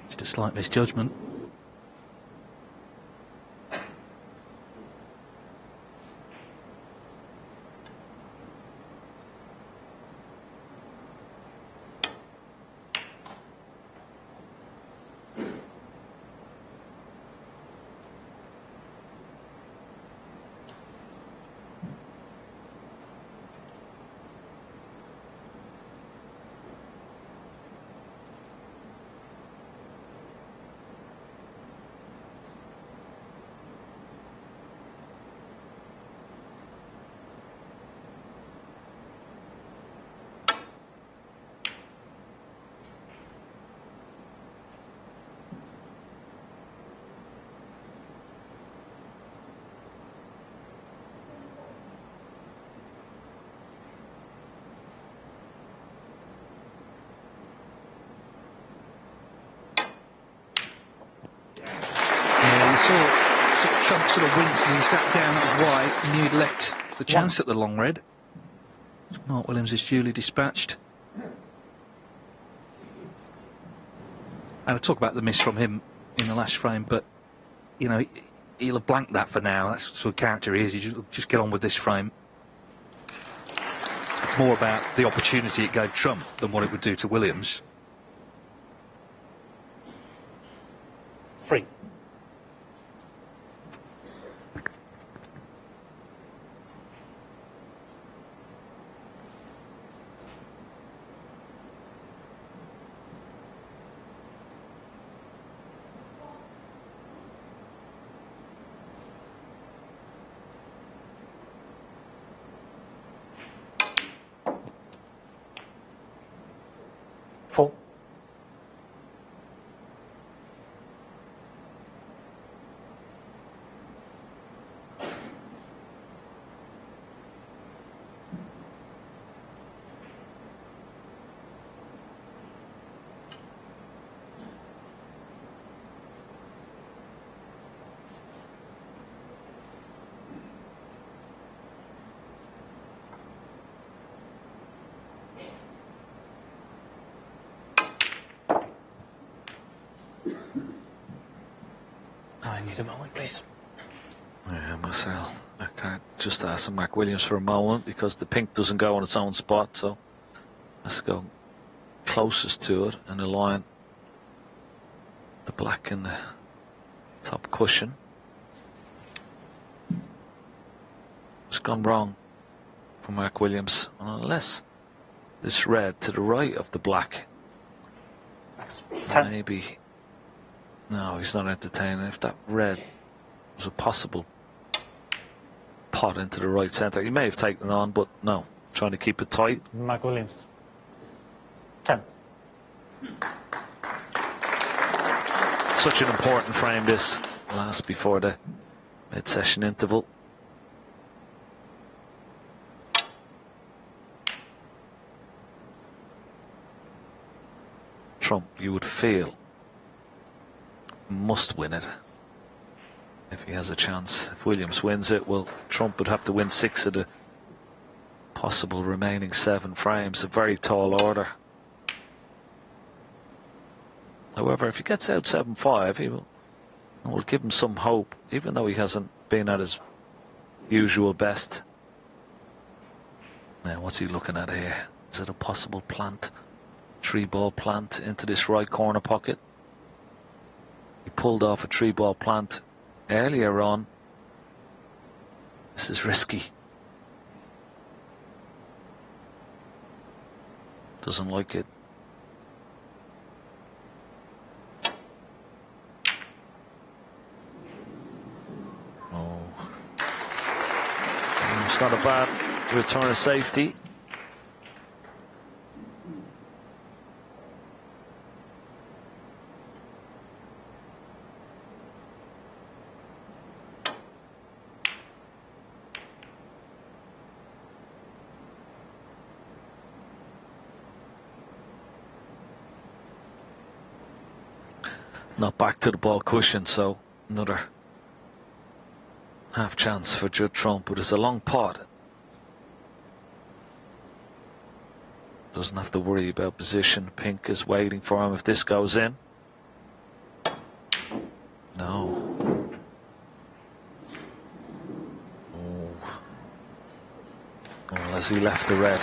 Just a slight misjudgment. saw Trump sort of wince as he sat down. That was why he knew he'd left the chance at the long red. Mark Williams is duly dispatched. And I talk about the miss from him in the last frame, but, you know, he'll have blanked that for now. That's the sort of character he is. You just get on with this frame. It's more about the opportunity it gave Trump than what it would do to Williams. 3. Four. I need a moment, please. Yeah, Marcel, I can't just ask Mark Williams for a moment because the pink doesn't go on its own spot, so let's go closest to it and align the black in the top cushion. It's gone wrong for Mark Williams, unless this red to the right of the black. 10. Maybe. No, he's not entertaining. If that red was a possible pot into the right centre, he may have taken it on, but no, trying to keep it tight. Mark Williams. 10. Such an important frame, this last before the mid-session interval. Trump, you would feel, must win it if he has a chance. If Williams wins it, well, Trump would have to win 6 of the possible remaining 7 frames. A very tall order. However, if he gets out 7-5, it will give him some hope, even though he hasn't been at his usual best. Now, what's he looking at here? Is it a possible plant? 3-ball plant into this right corner pocket. He pulled off a 3-ball plant earlier on. This is risky. Doesn't like it. Oh. It's not a bad return of safety. Not back to the ball cushion, so another half chance for Judd Trump, but it's a long pot. Doesn't have to worry about position. Pink is waiting for him if this goes in. No. Oh. Well, has he left the red?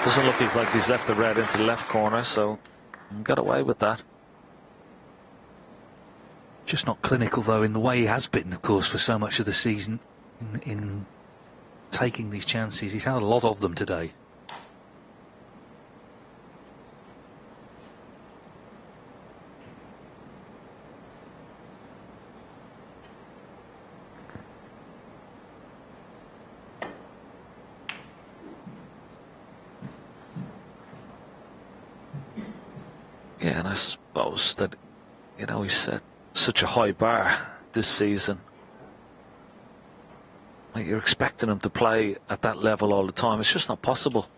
Doesn't look like he's left the red into the left corner, so got away with that. Just not clinical, though, in the way he has been, of course, for so much of the season in taking these chances. He's had a lot of them today. Yeah, and I suppose that, you know, he set such a high bar this season. Like, you're expecting him to play at that level all the time. It's just not possible.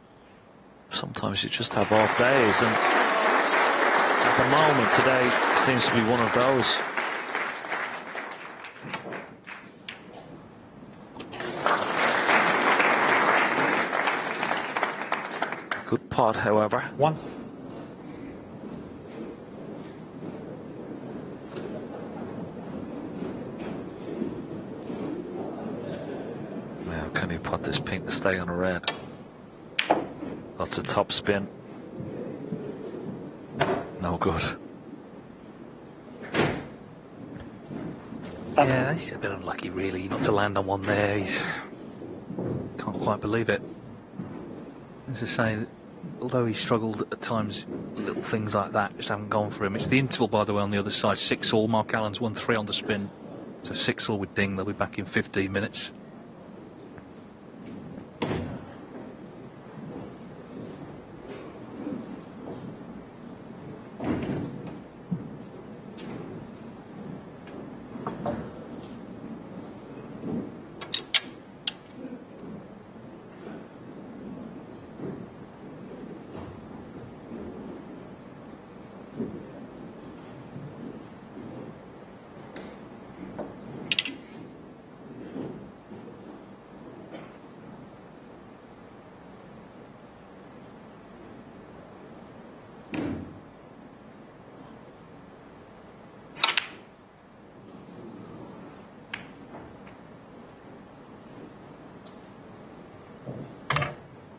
Sometimes you just have off days, and at the moment today seems to be one of those. Good pot, however. 1. Now, can he pot this pink to stay on a red? Lots of top spin. No good. 7. Yeah, he's a bit unlucky, really, not to land on one there. He's can't quite believe it. As I say, although he struggled at times, little things like that just haven't gone for him. It's the interval, by the way, on the other side. 6-all. Mark Allen's won 3 on the spin. So 6-all with Ding. They'll be back in 15 minutes.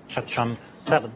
Shot trump 7.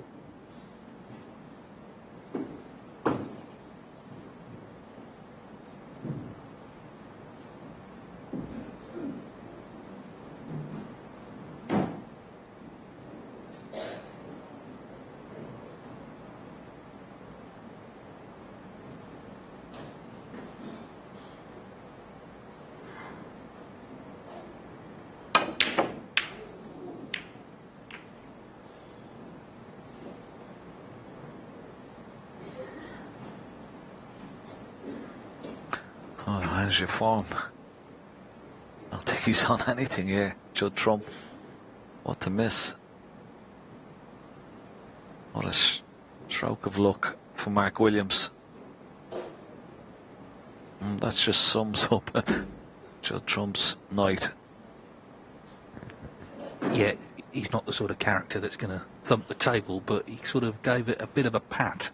Oh, how's your form? I don't think he's on anything here. Judd Trump. What to miss? What a stroke of luck for Mark Williams. That just sums up Judd Trump's night. Yeah, he's not the sort of character that's going to thump the table, but he sort of gave it a bit of a pat.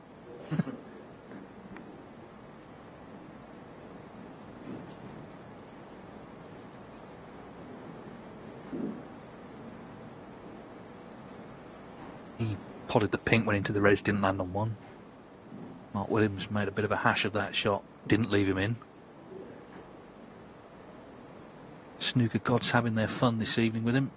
He potted the pink, went into the reds, didn't land on one. Mark Williams made a bit of a hash of that shot, didn't leave him in. Snooker gods having their fun this evening with him.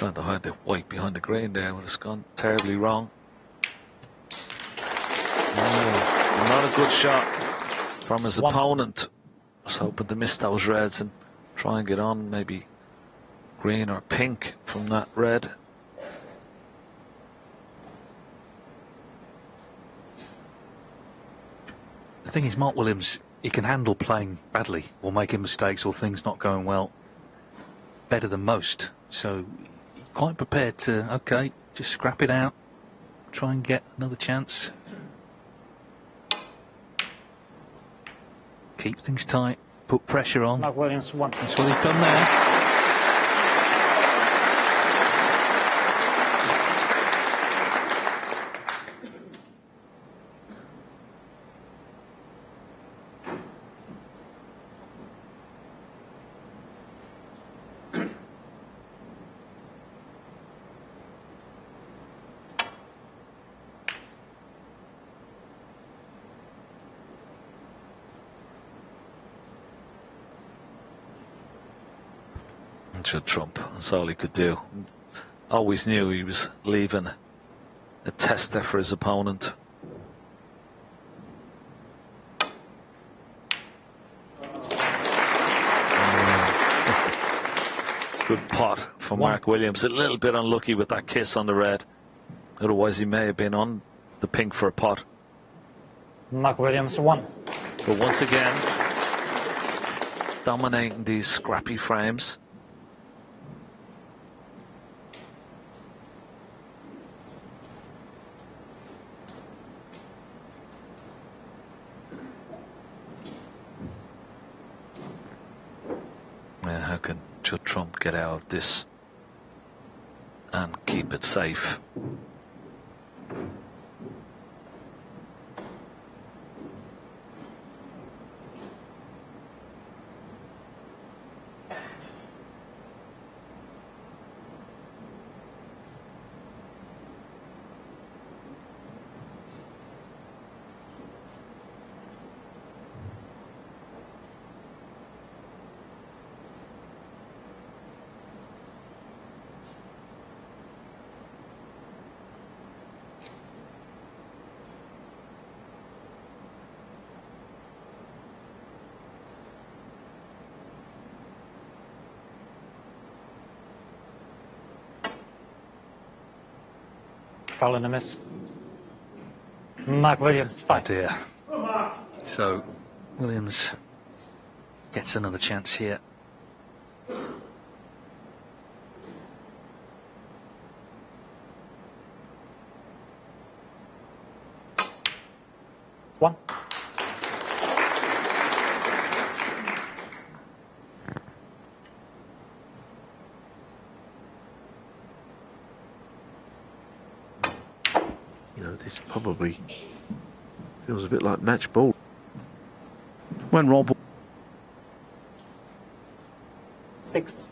trying to hide the white behind the green there, but it's gone terribly wrong. Not a good shot from his opponent. Was hoping to miss those reds and try and get on maybe green or pink from that red. The thing is, Mark Williams, he can handle playing badly or making mistakes or things not going well better than most. So quite prepared to, okay, just scrap it out, try and get another chance. Keep things tight, put pressure on. Mark Williams won. That's what he's done there. Judd Trump, that's all he could do. Always knew he was leaving a tester for his opponent. Good pot for Mark Williams. A little bit unlucky with that kiss on the red. Otherwise he may have been on the pink for a pot. Mark Williams won. But once again, dominating these scrappy frames. How can Judd Trump get out of this and keep it safe? Foul and a miss. Mark Williams, 5. Dear. So Williams gets another chance here. One. This probably feels a bit like match ball. When Rob 6.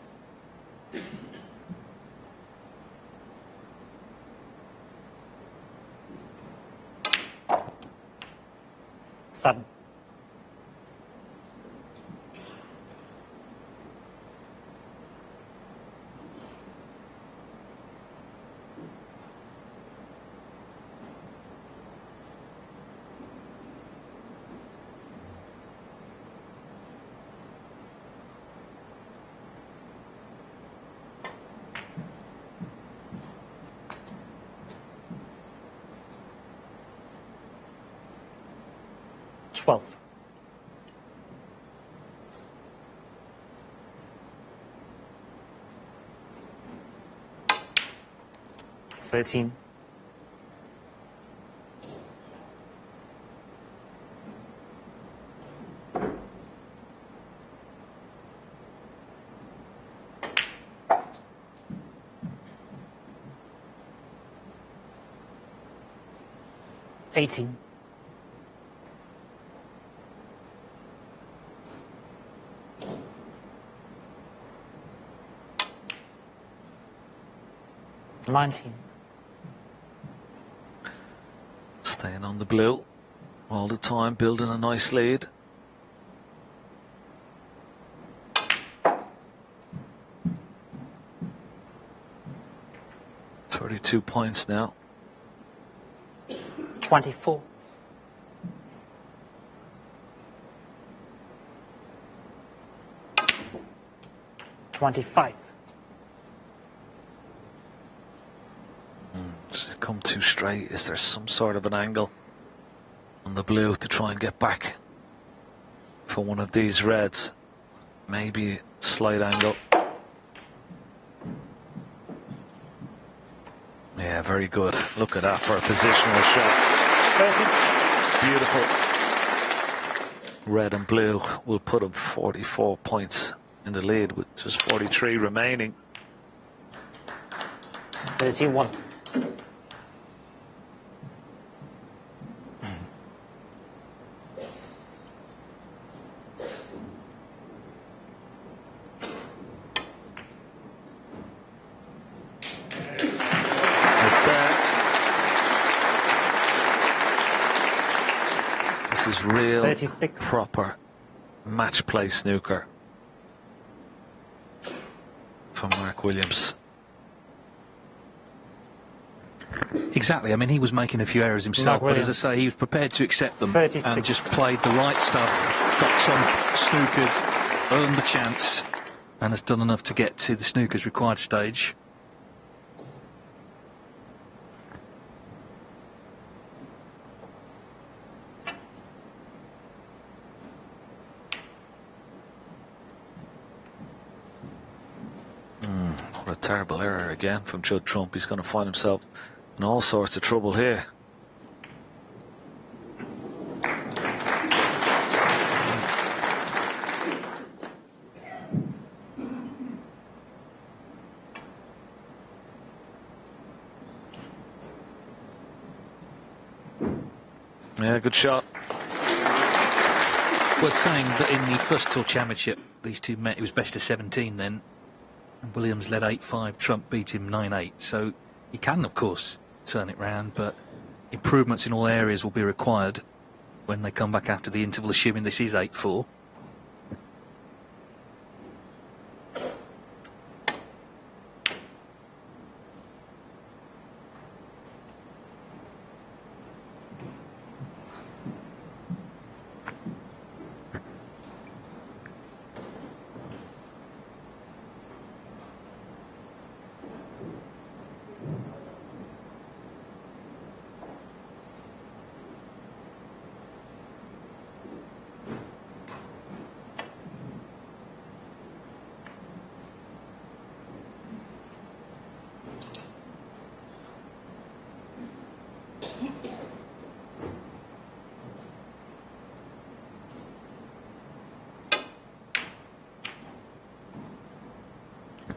Seven. Twelve. 13. 18. 19. Staying on the blue all the time, building a nice lead. 32 points now. 24. Does it come too straight? Is there some sort of an angle on the blue to try and get back for one of these reds? Maybe slight angle. Yeah, very good. Look at that for a positional shot. Beautiful. Red and blue will put him 44 points in the lead with just 43 remaining. 31. It's there. This is real 36. proper match play snooker from Mark Williams. Exactly. I mean, he was making a few errors himself, but as I say, he was prepared to accept them 36. and just played the right stuff, got some snookers, earned the chance, and has done enough to get to the snookers required stage. What a terrible error again from Judd Trump. He's going to find himself in all sorts of trouble here. Yeah, good shot. Worth saying that in the first tour championship, these two met. It was best of 17 then. And Williams led 8-5. Trump beat him 9-8. So he can, of course, turn it round, but improvements in all areas will be required when they come back after the interval, assuming this is 8-4.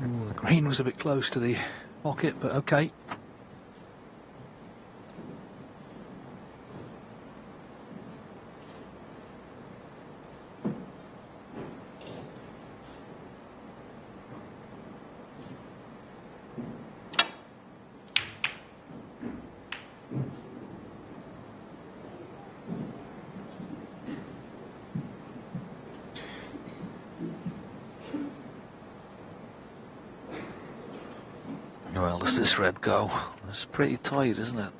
Ooh, the green was a bit close to the pocket, but okay. Well, does this red go? It's pretty tight, isn't it?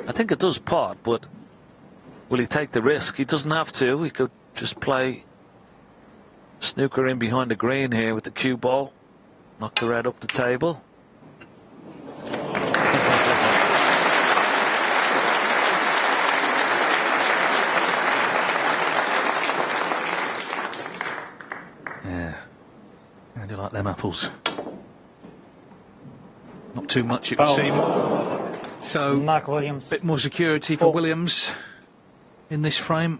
I think it does pot, but will he take the risk? He doesn't have to. He could just play snooker in behind the green here with the cue ball. Knock the red up the table. Yeah. How do you like them apples? Not too much, it would seem. So, Mark Williams. a bit more security for Williams in this frame.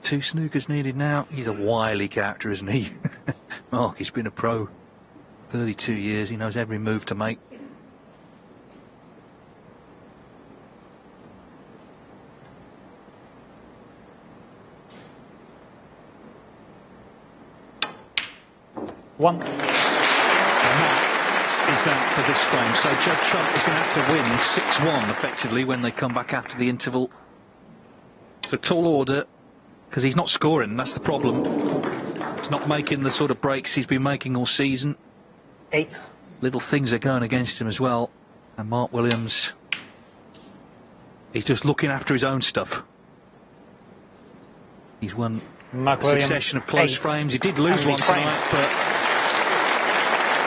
2 snookers needed now. He's a wily character, isn't he? Mark, he's been a pro 32 years. He knows every move to make. One. Is that for this frame? So Judd Trump is going to have to win 6-1 effectively when they come back after the interval. It's a tall order because he's not scoring. That's the problem. He's not making the sort of breaks he's been making all season. 8. Little things are going against him as well. And Mark Williams, he's just looking after his own stuff. He's won Mark a Williams, succession of close 8. frames. He did lose And one frame. tonight, but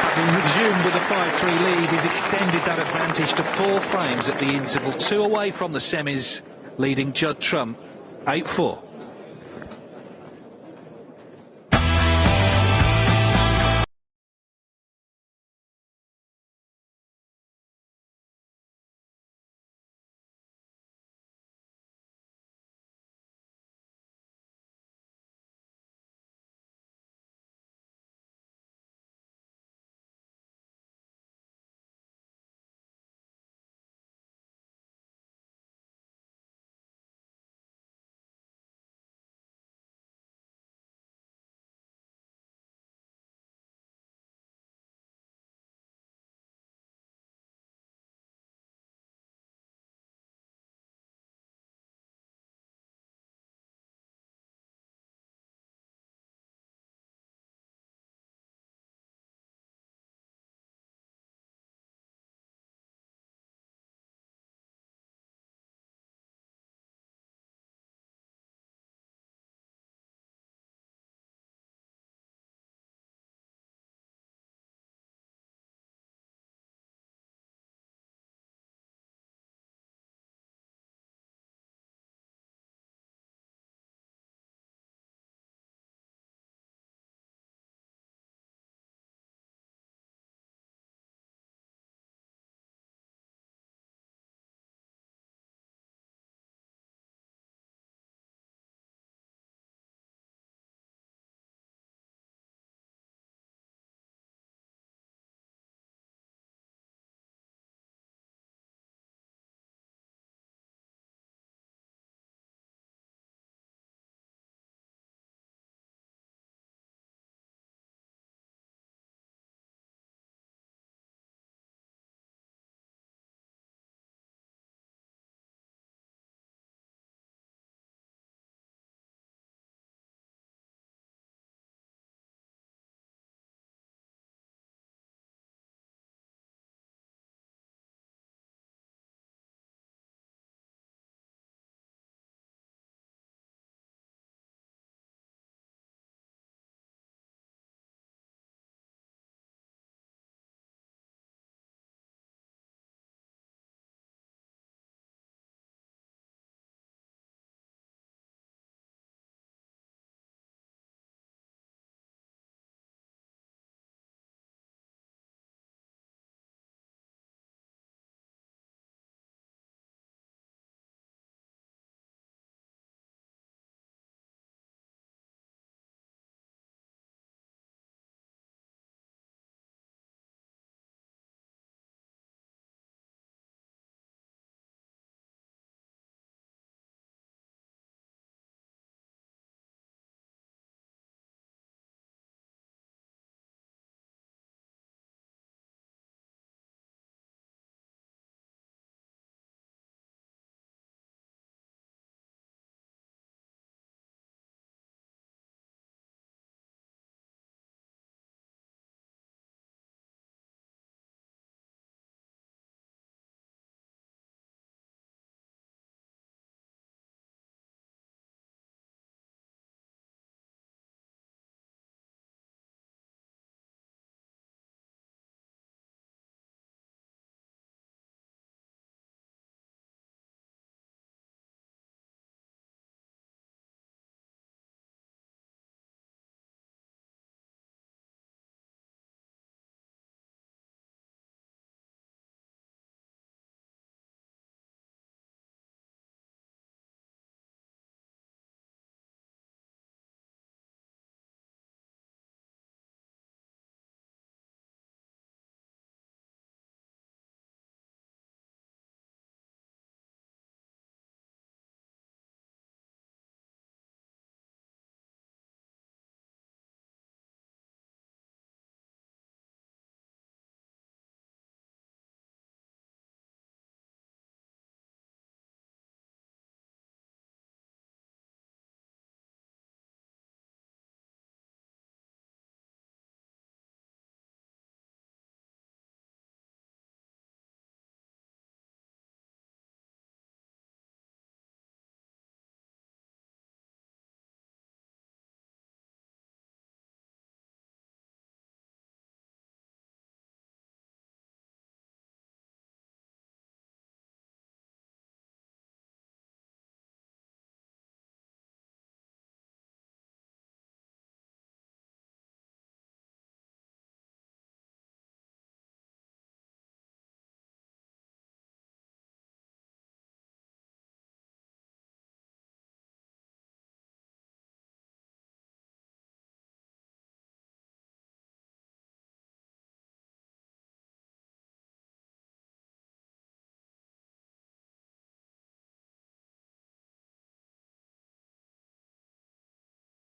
having resumed with a 5-3 lead, he's extended that advantage to 4 frames at the interval. 2 away from the semis, leading Judd Trump 8-4.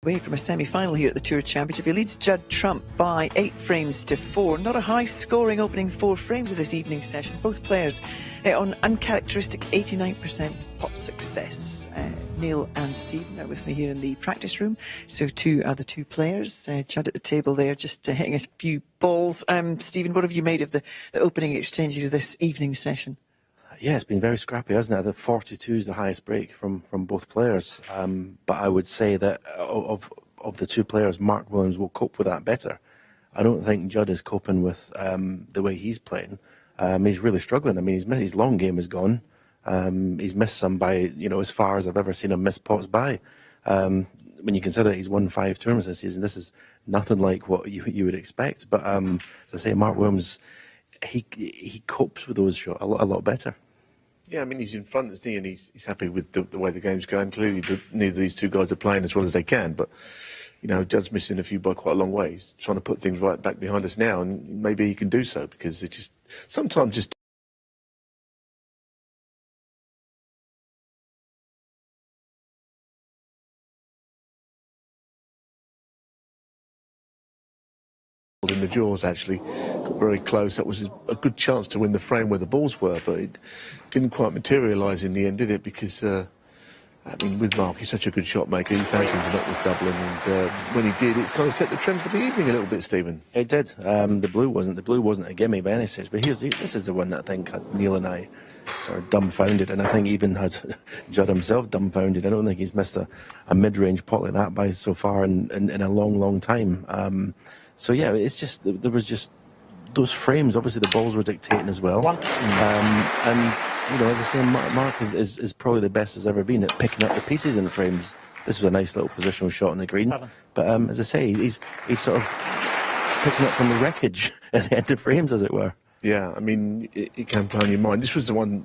Away from a semi-final here at the Tour Championship, he leads Judd Trump by 8 frames to 4. Not a high-scoring opening 4 frames of this evening session. Both players on uncharacteristic 89% pot success. Neil and Stephen are with me here in the practice room. So two are the two players. Judd at the table there, just hitting a few balls. Stephen, what have you made of the opening exchanges of this evening session? Yeah, it's been very scrappy, hasn't it? The 42 is the highest break from both players. But I would say that of the two players, Mark Williams will cope with that better. I don't think Judd is coping with the way he's playing. He's really struggling. I mean, his long game is gone. He's missed some by, as far as I've ever seen him miss pots by. When you consider he's won 5 tournaments this season, this is nothing like what you would expect. But as I say, Mark Williams, he copes with those shots a lot better. Yeah, I mean, he's in front, isn't he? And he's happy with the way the game's going. Clearly, neither of these two guys are playing as well as they can. But, Judd's missing a few by quite a long way. He's trying to put things right back behind us now. And maybe he can do so because it just sometimes just in the jaws, actually got very close. That was a good chance to win the frame where the balls were, but it didn't quite materialise in the end, did it? Because with Mark, he's such a good shot maker. He fancied him to knock this double, and when he did, it kind of set the trend for the evening a little bit, Stephen. It did. The blue wasn't a gimme by any stretch, but this is the one that I think had Neil and I sort of dumbfounded, and I think even had Judd himself dumbfounded. I don't think he's missed a mid-range pot like that by so far in a long time. So yeah, it's just there was just those frames. Obviously, the balls were dictating as well. And as I say, Mark is probably the best has ever been at picking up the pieces in frames. This was a nice little positional shot on the green. 7. But as I say, he's sort of picking up from the wreckage at the end of frames, as it were. Yeah, I mean, it can play on your mind. This was the one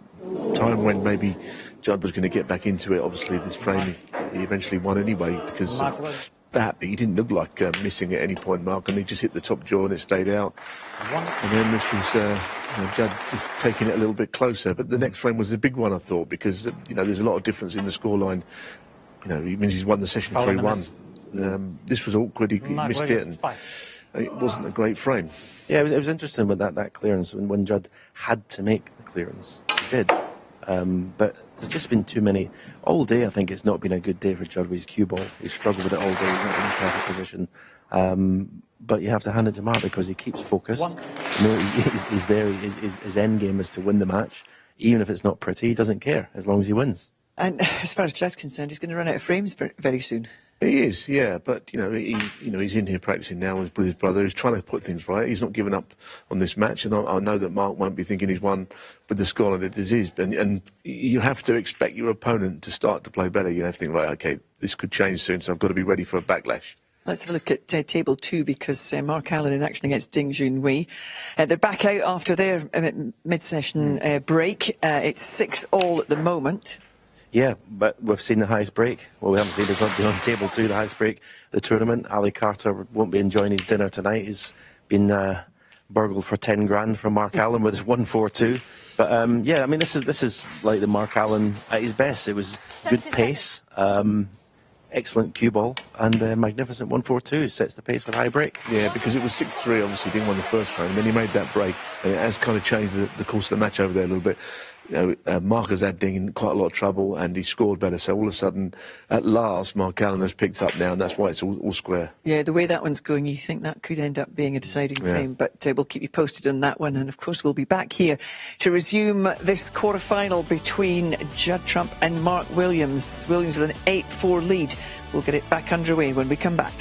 time when maybe Judd was going to get back into it. Obviously, this frame he eventually won anyway because that, but he didn't look like missing at any point, Mark, and he just hit the top jaw and it stayed out. And then this was Judd just taking it a little bit closer. But the next frame was a big one, I thought, because there's a lot of difference in the scoreline. It means he's won the session 3-1. This was awkward. He missed it, and it wasn't a great frame. Yeah, it was interesting with that clearance when Judd had to make the clearance. He did. But there's just been too many. All day, I think it's not been a good day for Judd with his cue ball. He's struggled with it all day. He's not in a perfect position. But you have to hand it to Mark because he keeps focused. He's there. His end game is to win the match. Even if it's not pretty, he doesn't care as long as he wins. And as far as Judd's concerned, he's going to run out of frames very soon. He is, yeah, but he's in here practicing now with his brother. He's trying to put things right. He's not giving up on this match, and I know that Mark won't be thinking he's won with the scoreline that this is. And you have to expect your opponent to start to play better. You have to think, right, okay, this could change soon, so I've got to be ready for a backlash. Let's have a look at table 2 because Mark Allen in action against Ding Junhui. They're back out after their mid-session break. It's 6-all at the moment. Yeah, but we've seen the highest break. Well, we haven't seen it on table 2, the highest break, the tournament. Ali Carter won't be enjoying his dinner tonight. He's been burgled for 10 grand from Mark Allen with his 1-4-2. But yeah, I mean, this is like the Mark Allen at his best. It was good pace, excellent cue ball, and magnificent 1-4-2 sets the pace with high break. Yeah, because it was 6-3. Obviously, he didn't win the first frame, and then he made that break, and it has kind of changed the course of the match over there a little bit. Mark has had Ding in quite a lot of trouble and he scored better, so all of a sudden at last Mark Allen has picked up now, and that's why it's all square. Yeah, the way that one's going, you think that could end up being a deciding frame, but we'll keep you posted on that one, and of course we'll be back here to resume this quarter-final between Judd Trump and Mark Williams. Williams with an 8-4 lead. We'll get it back underway when we come back.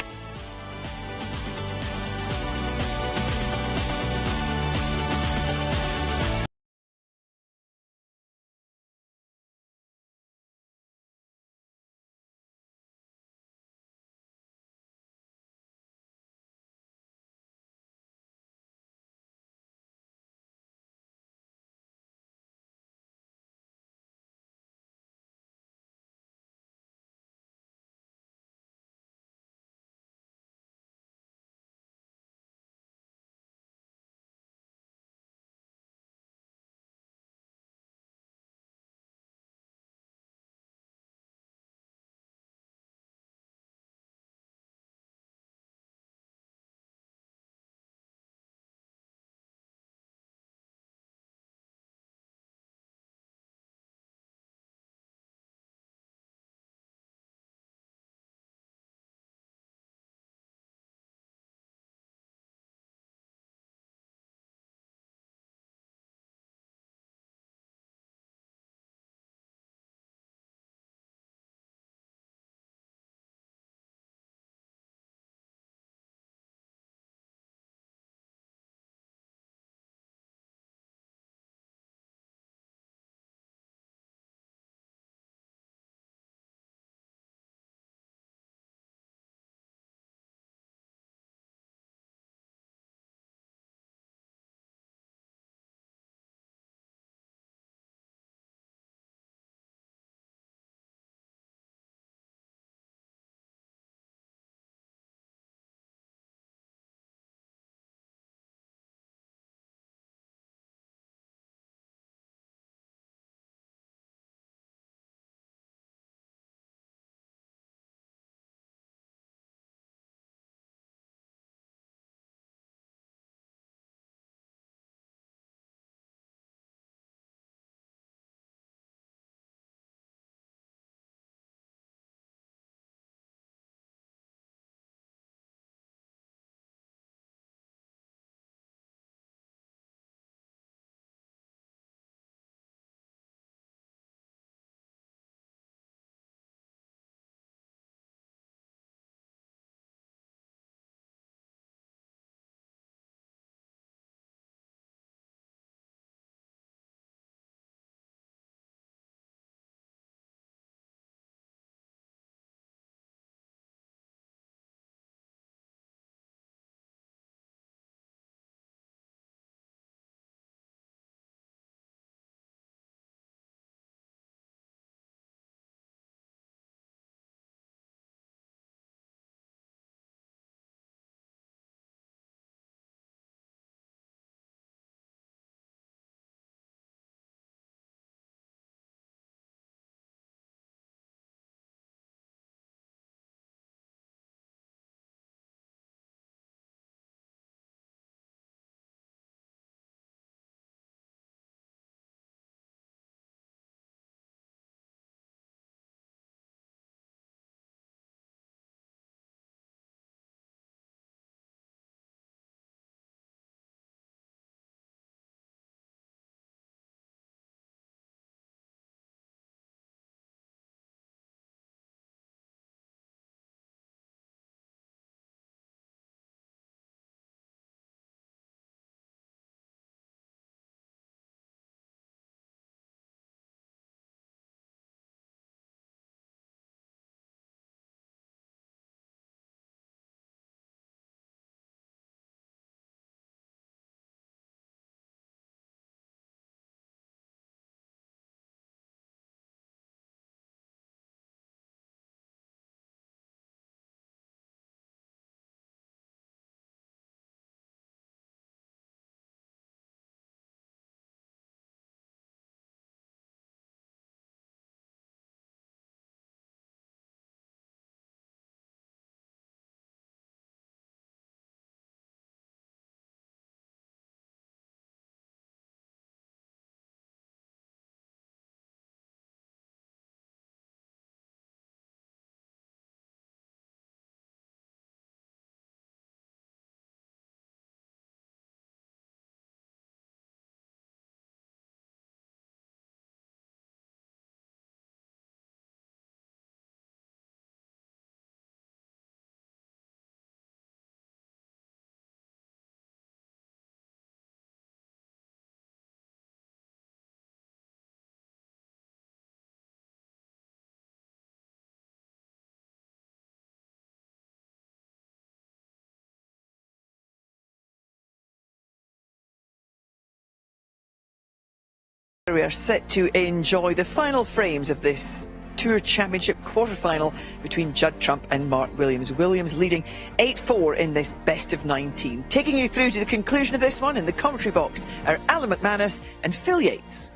We are set to enjoy the final frames of this Tour Championship quarter-final between Judd Trump and Mark Williams. Williams leading 8-4 in this best of 19. Taking you through to the conclusion of this one in the commentary box are Alan McManus and Phil Yates.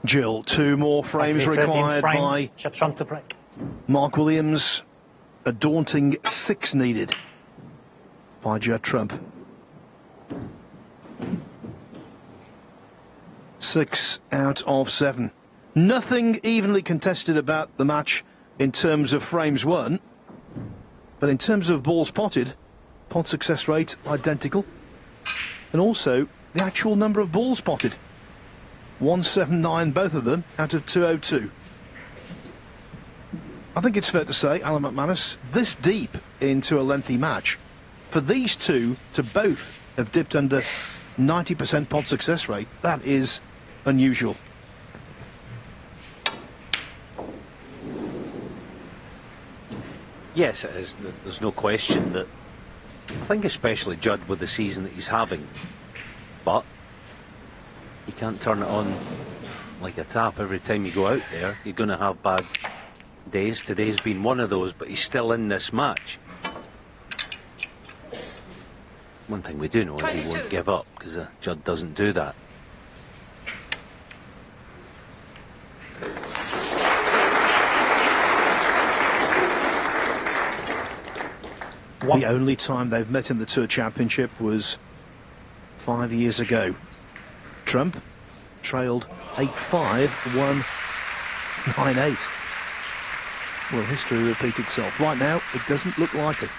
Jill, 2 more frames required by Judd Trump to break. Mark Williams. A daunting 6 needed by Judd Trump. 6 out of 7. Nothing evenly contested about the match in terms of frames won, but in terms of balls potted, pot success rate identical, and also the actual number of balls potted. 179 both of them out of 202. I think it's fair to say, Alan McManus, this deep into a lengthy match, for these two to both have dipped under 90% pot success rate, that is unusual. Yes, it is. There's no question that, I think especially Judd with the season that he's having, but you can't turn it on like a tap every time you go out there. You're going to have bad days. Today's been one of those, but he's still in this match. One thing we do know is he won't give up, because Judd doesn't do that. The only time they've met in the Tour Championship was 5 years ago. Trump trailed 8-5, won 9-8. Will history repeat itself? Right now, it doesn't look like it.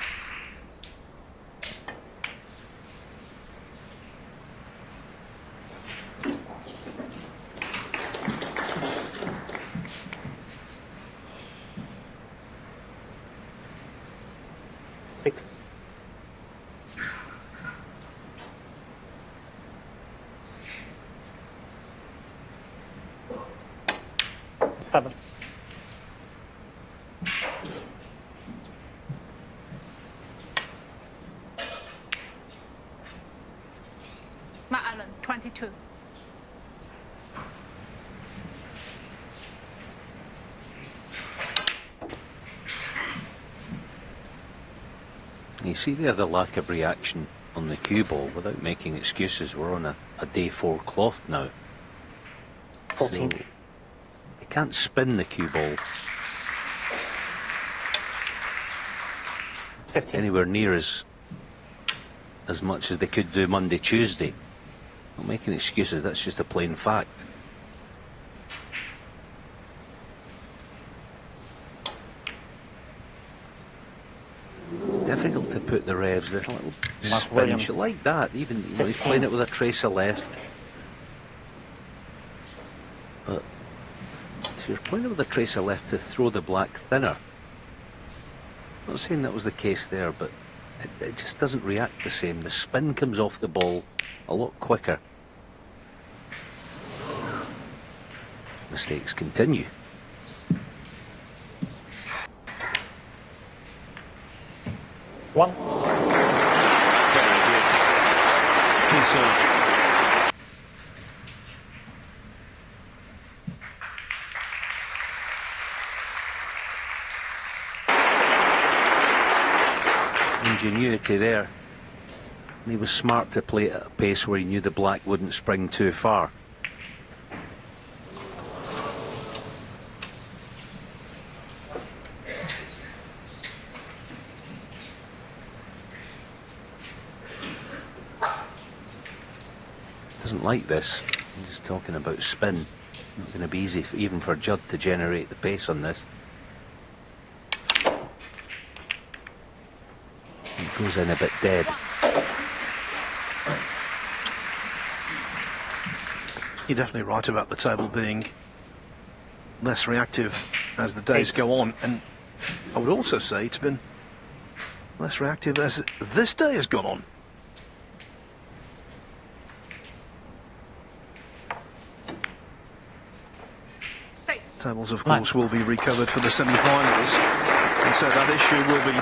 Six. Seven. Matt Allen, 22. You see there the lack of reaction on the cue ball without making excuses. We're on a day 4 cloth now. 14. So they can't spin the cue ball 15. anywhere near as much as they could do Monday, Tuesday. Not making excuses, that's just a plain fact. Difficult to put the revs, there's a little spinch like that, even he's playing it with a trace of left. But if you're playing it with a trace of left to throw the black thinner, I'm not saying that was the case there, but it just doesn't react the same. The spin comes off the ball a lot quicker. Mistakes continue. One. Ingenuity there. And he was smart to play it at a pace where he knew the black wouldn't spring too far. Doesn't like this. I'm just talking about spin. Not going to be easy even for Judd to generate the pace on this. It goes in a bit dead. You're definitely right about the table being less reactive as the days go on, and I would also say it's been less reactive as this day has gone on. Tables, of course, will be recovered for the semi-finals, and so that issue will be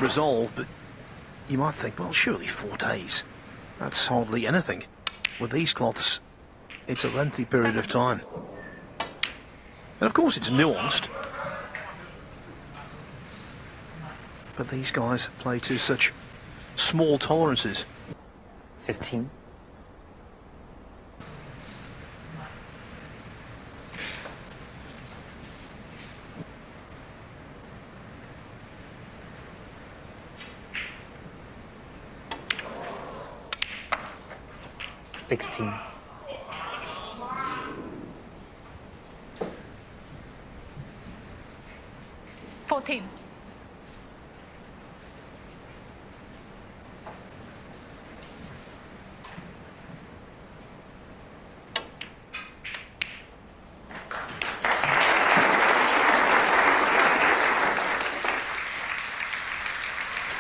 resolved. But you might think, well, surely 4 days, that's hardly anything. With these cloths it's a lengthy period of time. And of course it's nuanced. But these guys play to such small tolerances. 15. $16. 14.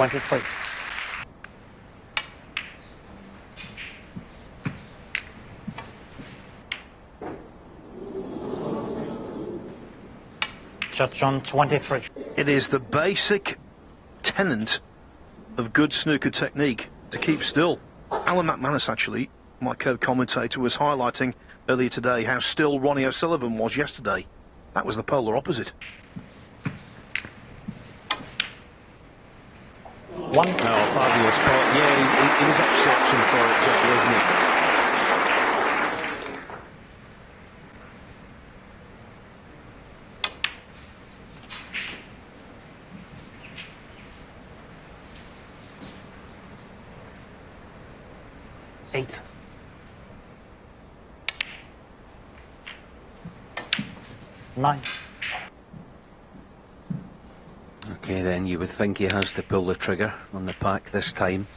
23. Judge on 23. It is the basic tenet of good snooker technique to keep still. Alan McManus, actually, my co-commentator, was highlighting earlier today how still Ronnie O'Sullivan was yesterday. That was the polar opposite. One. No, fabulous spot. Yeah, he was up searching for it, Judd, wasn't he? Eight. 9. Okay, then you would think he has to pull the trigger on the pack this time.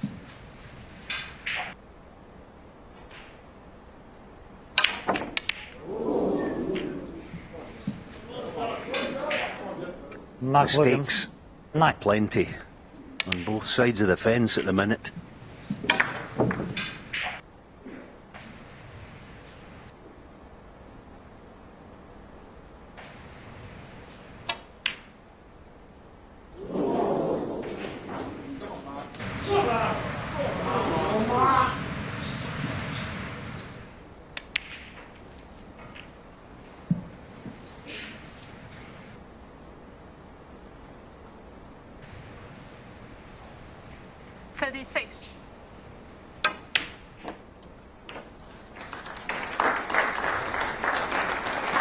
Mistakes, 9. Plenty on both sides of the fence at the minute. $36.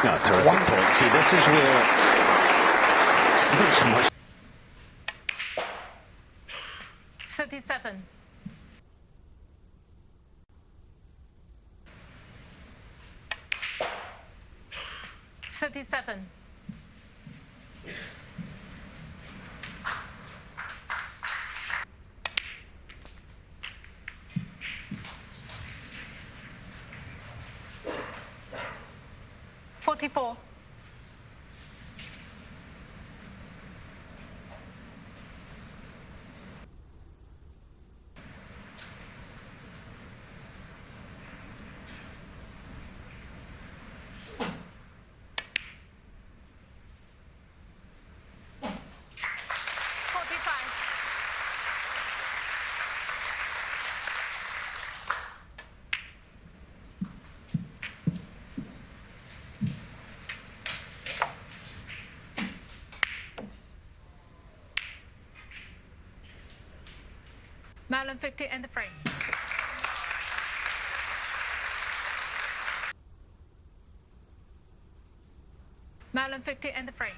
No, terrific point. See, this is where not so much. 37. 37. 44. 45. Marlon 50 and the frame. Marlon 50 and the frame.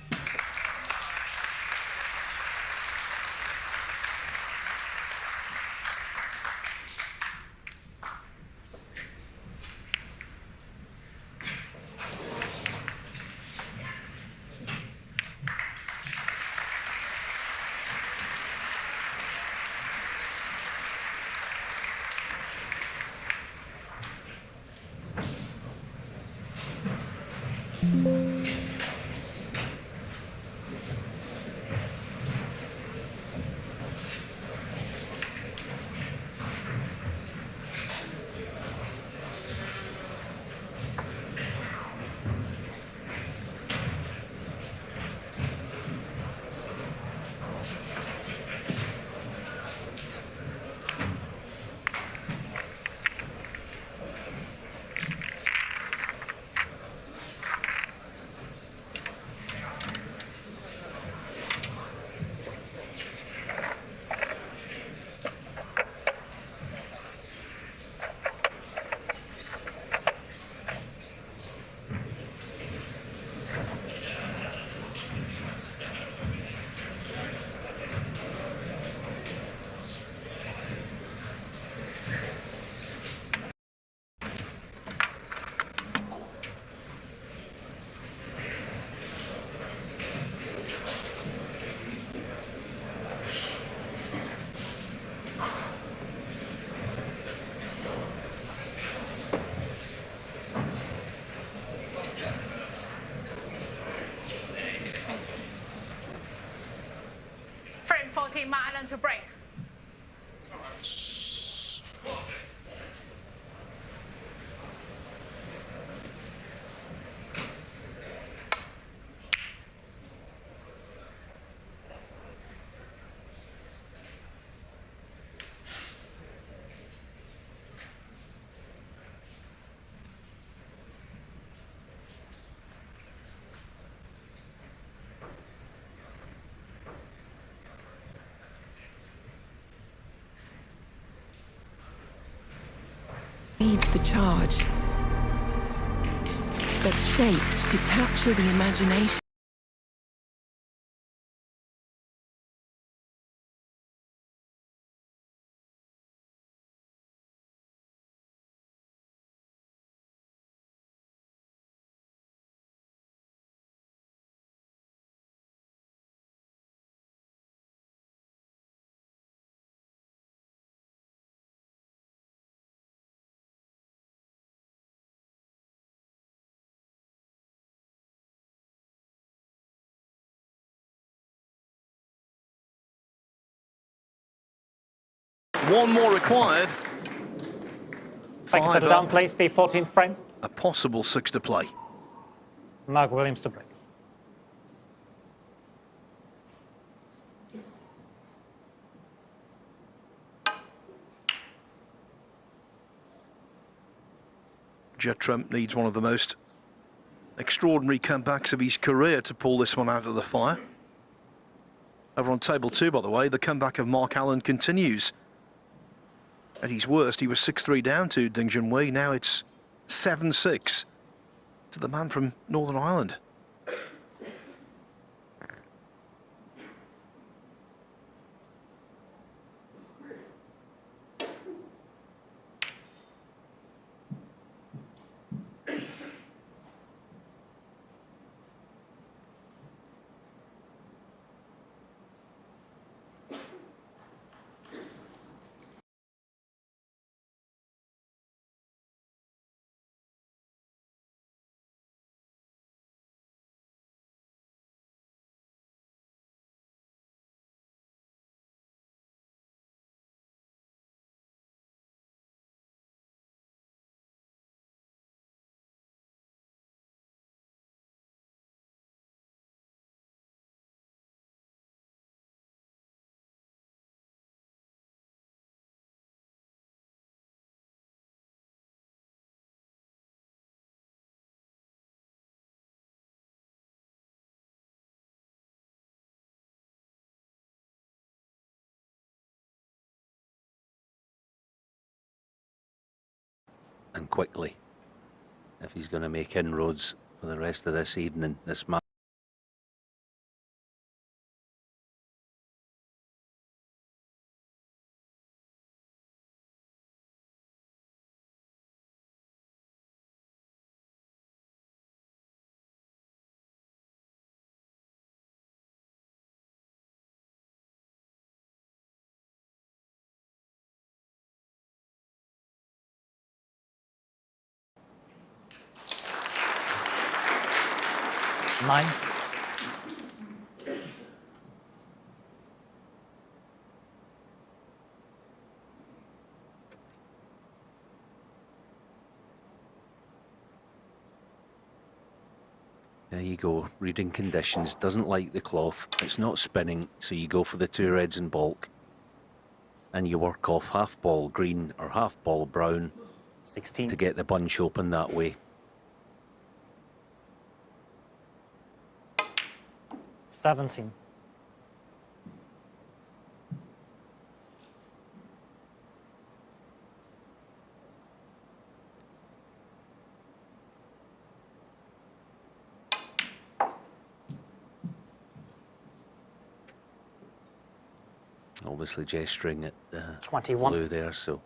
Marlon to break. Leads the charge that's shaped to capture the imagination. One more required. Thank you, settle down, please. The 14th frame. A possible 6 to play. Mark Williams to break. Judd Trump needs one of the most extraordinary comebacks of his career to pull this one out of the fire. Over on table 2, by the way, the comeback of Mark Allen continues. At his worst, he was 6-3 down to Ding Junhui. Now it's 7-6 to the man from Northern Ireland. And quickly, if he's going to make inroads for the rest of this evening, this match. Nine. There you go, reading conditions, doesn't like the cloth, it's not spinning, so you go for the 2 reds in bulk and you work off half ball green or half ball brown 16 to get the bunch open that way. 17. Obviously gesturing at 21. blue there, so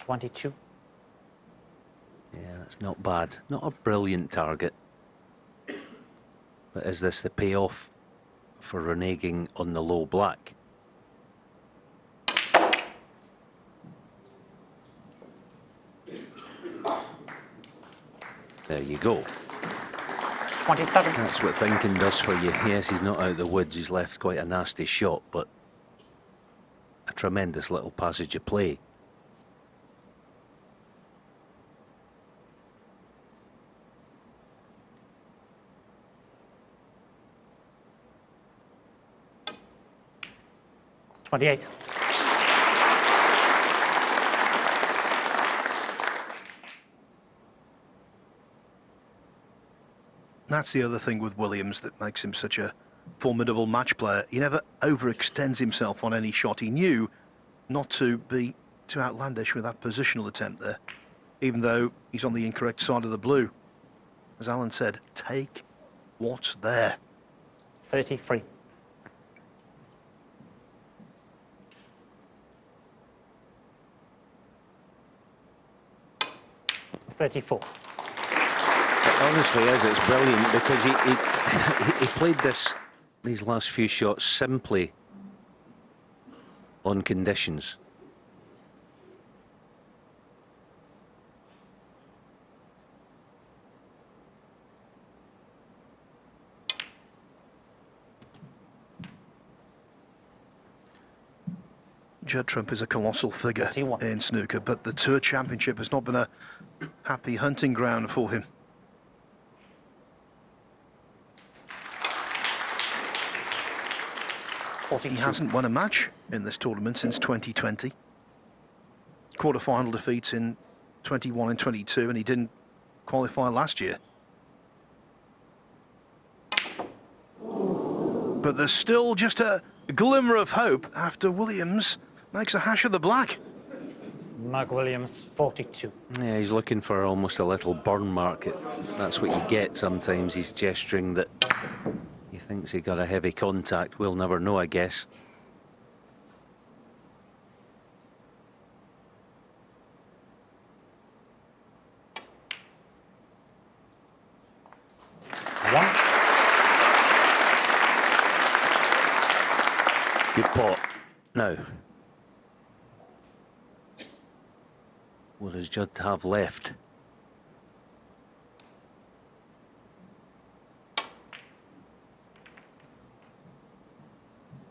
22. yeah, that's not bad. Not a brilliant target. But is this the payoff for reneging on the low black? There you go. 27. That's what thinking does for you. Yes, he's not out of the woods. He's left quite a nasty shot, but a tremendous little passage of play. $28. That's the other thing with Williams that makes him such a formidable match player. He never overextends himself on any shot. He knew not to be too outlandish with that positional attempt there, even though he's on the incorrect side of the blue. As Alan said, take what's there. 33. $34. It honestly is. It's brilliant because he played these last few shots simply on conditions. Judd Trump is a colossal figure 31. in snooker, but the Tour Championship has not been a happy hunting ground for him. He hasn't won a match in this tournament since 2020. Quarter-final defeats in 21 and 22, and he didn't qualify last year. But there's still just a glimmer of hope after Williams makes a hash of the black. Mark Williams, 42. Yeah, he's looking for almost a little burn mark. That's what you get sometimes. He's gesturing that he thinks he got a heavy contact. We'll never know, I guess. Good pot. Now, what does Judd have left?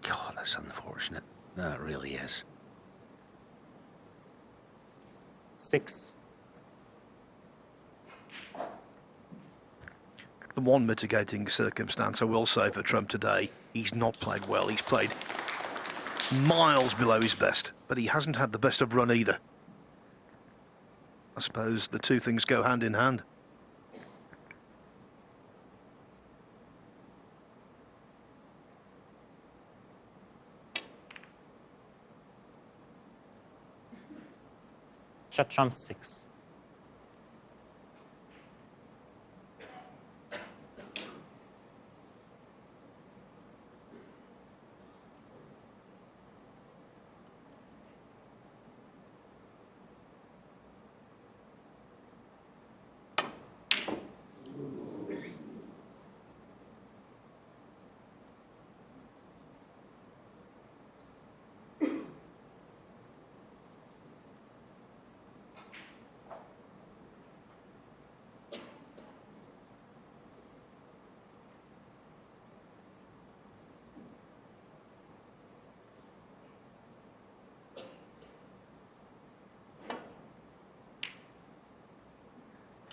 God, that's unfortunate. That really is. 6. The one mitigating circumstance I will say for Trump today, he's not played well. He's played miles below his best, but he hasn't had the best of run either. I suppose the two things go hand in hand. Judd Trump, 6.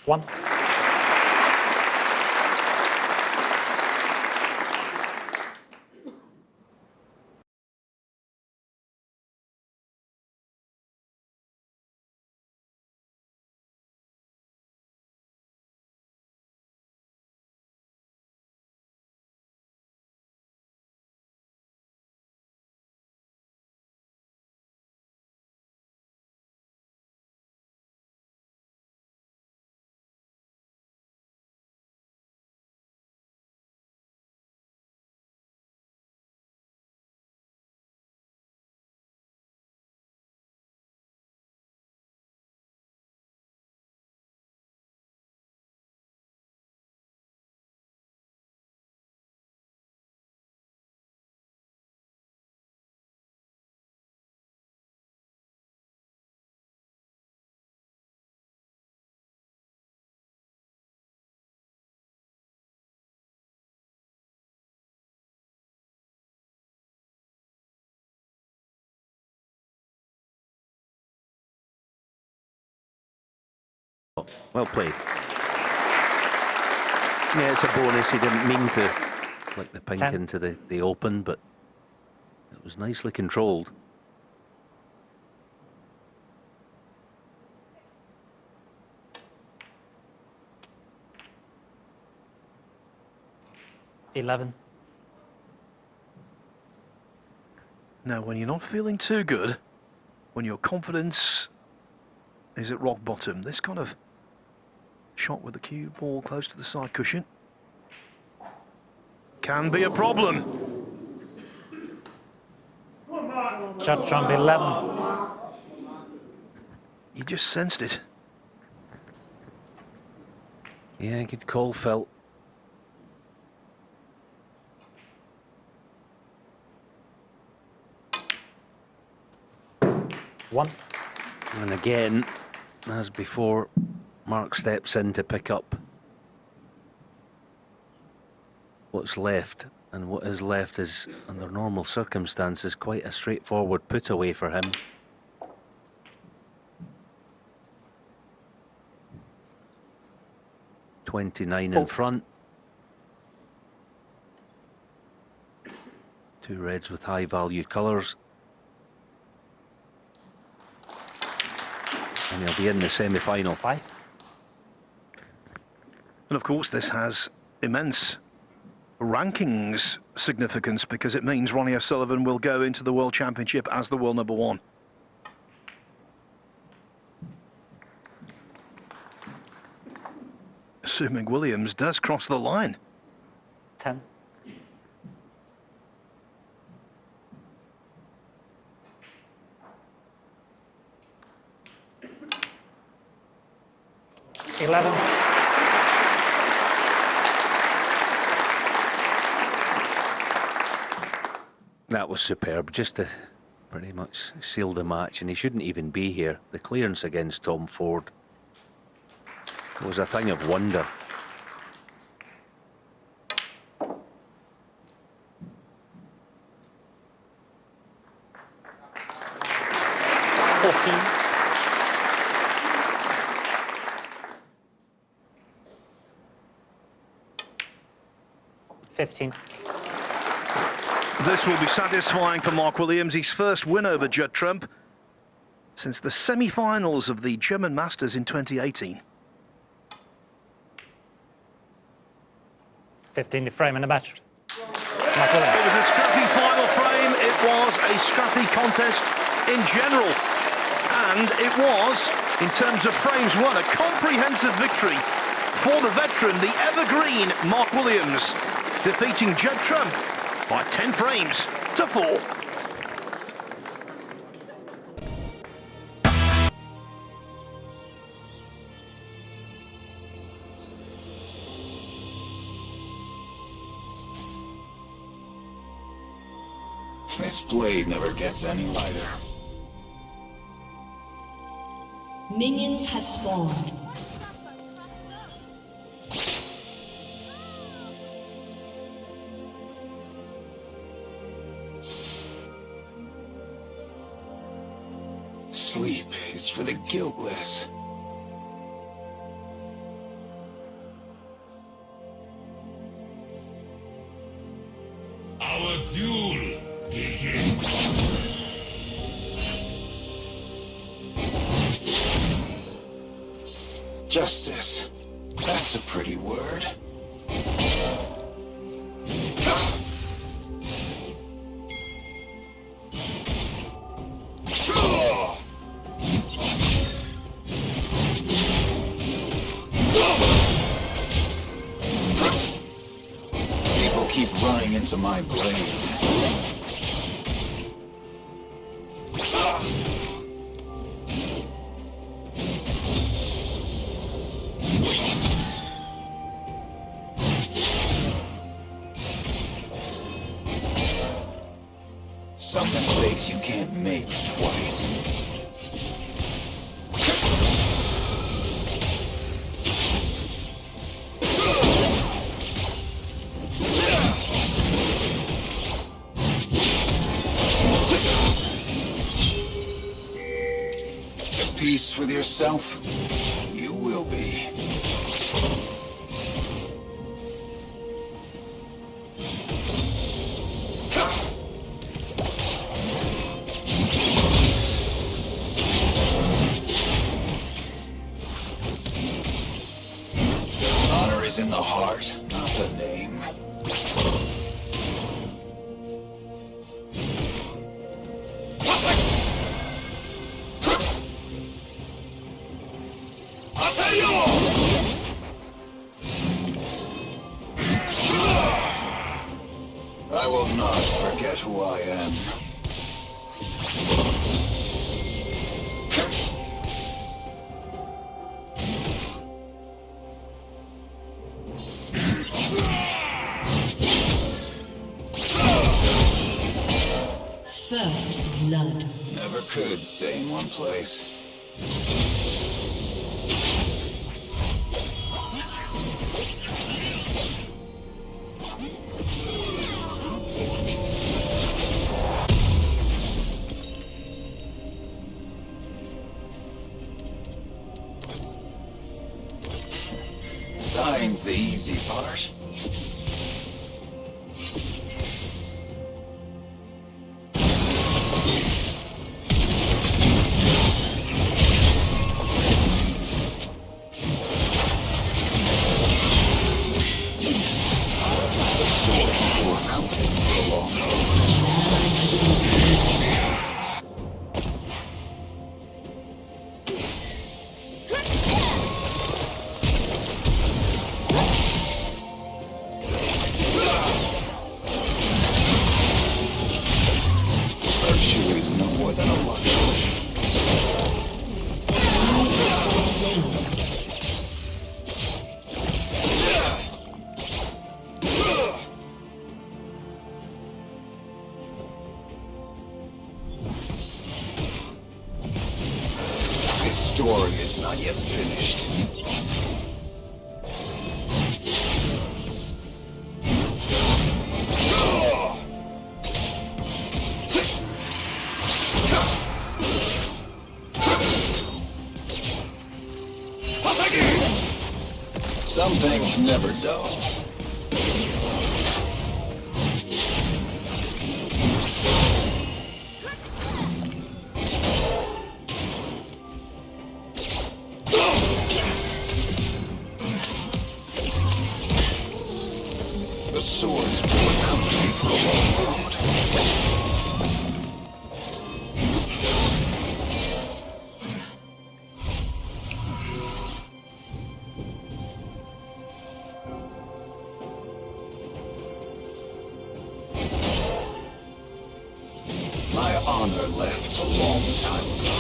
One. Well played. Yeah, it's a bonus. He didn't mean to flick the pink 10. into the open, but it was nicely controlled. $11. Now, when you're not feeling too good, when your confidence is at rock bottom, this kind of shot with the cue ball close to the side cushion can be a problem. Shot trying to be 11. You just sensed it. Yeah, good call, Phil. One. And again, as before, Mark steps in to pick up what's left. And what is left is, under normal circumstances, quite a straightforward put away for him. $29 in front. Two reds with high value colours. And he'll be in the semi-final. 5. And of course, this has immense rankings significance because it means Ronnie O'Sullivan will go into the World Championship as the world number 1. Assuming Williams does cross the line. 10. $11. That was superb, just to pretty much seal the match, and he shouldn't even be here. The clearance against Tom Ford was a thing of wonder. $15. This will be satisfying for Mark Williams, his first win over Judd Trump since the semi-finals of the German Masters in 2018. 15 to frame in the match. It was a scrappy final frame, it was a scrappy contest in general, and it was, in terms of frames won, a comprehensive victory for the veteran, the evergreen Mark Williams, defeating Judd Trump by 10 frames to 4. This blade never gets any lighter. Minions have spawned. Sleep is for the guiltless. Our duel begins. Justice. That's a pretty word. People keep running into my blade. Some mistakes you can't make twice. At peace with yourself, you will be. Honor is in the heart, not the name. I will not forget who I am. First blood. Never could stay in one place. Dying's the easy part. This story is not yet finished. Some things never dull. The swords will accompany for a long road. My honor left a long time ago.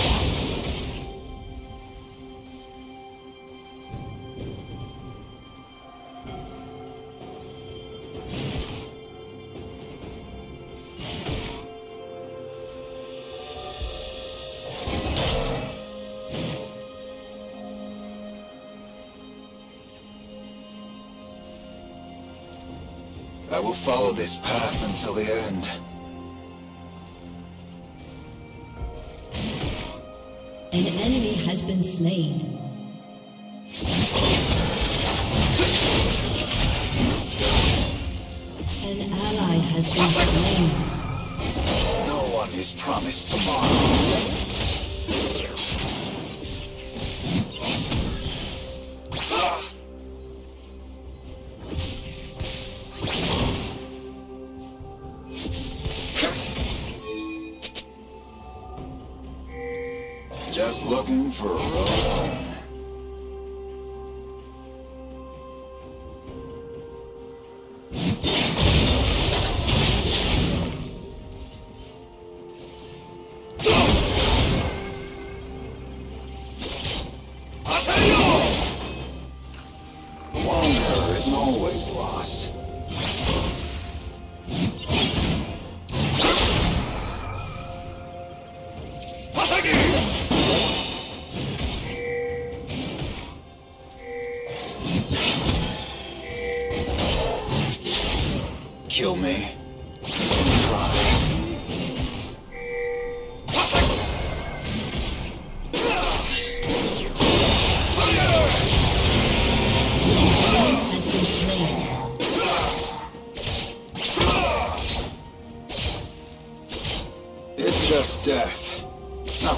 I will follow this path until the end. An enemy has been slain. An ally has been slain. No one is promised tomorrow. Just looking for a road home. The wanderer isn't always lost. Kill me. Try.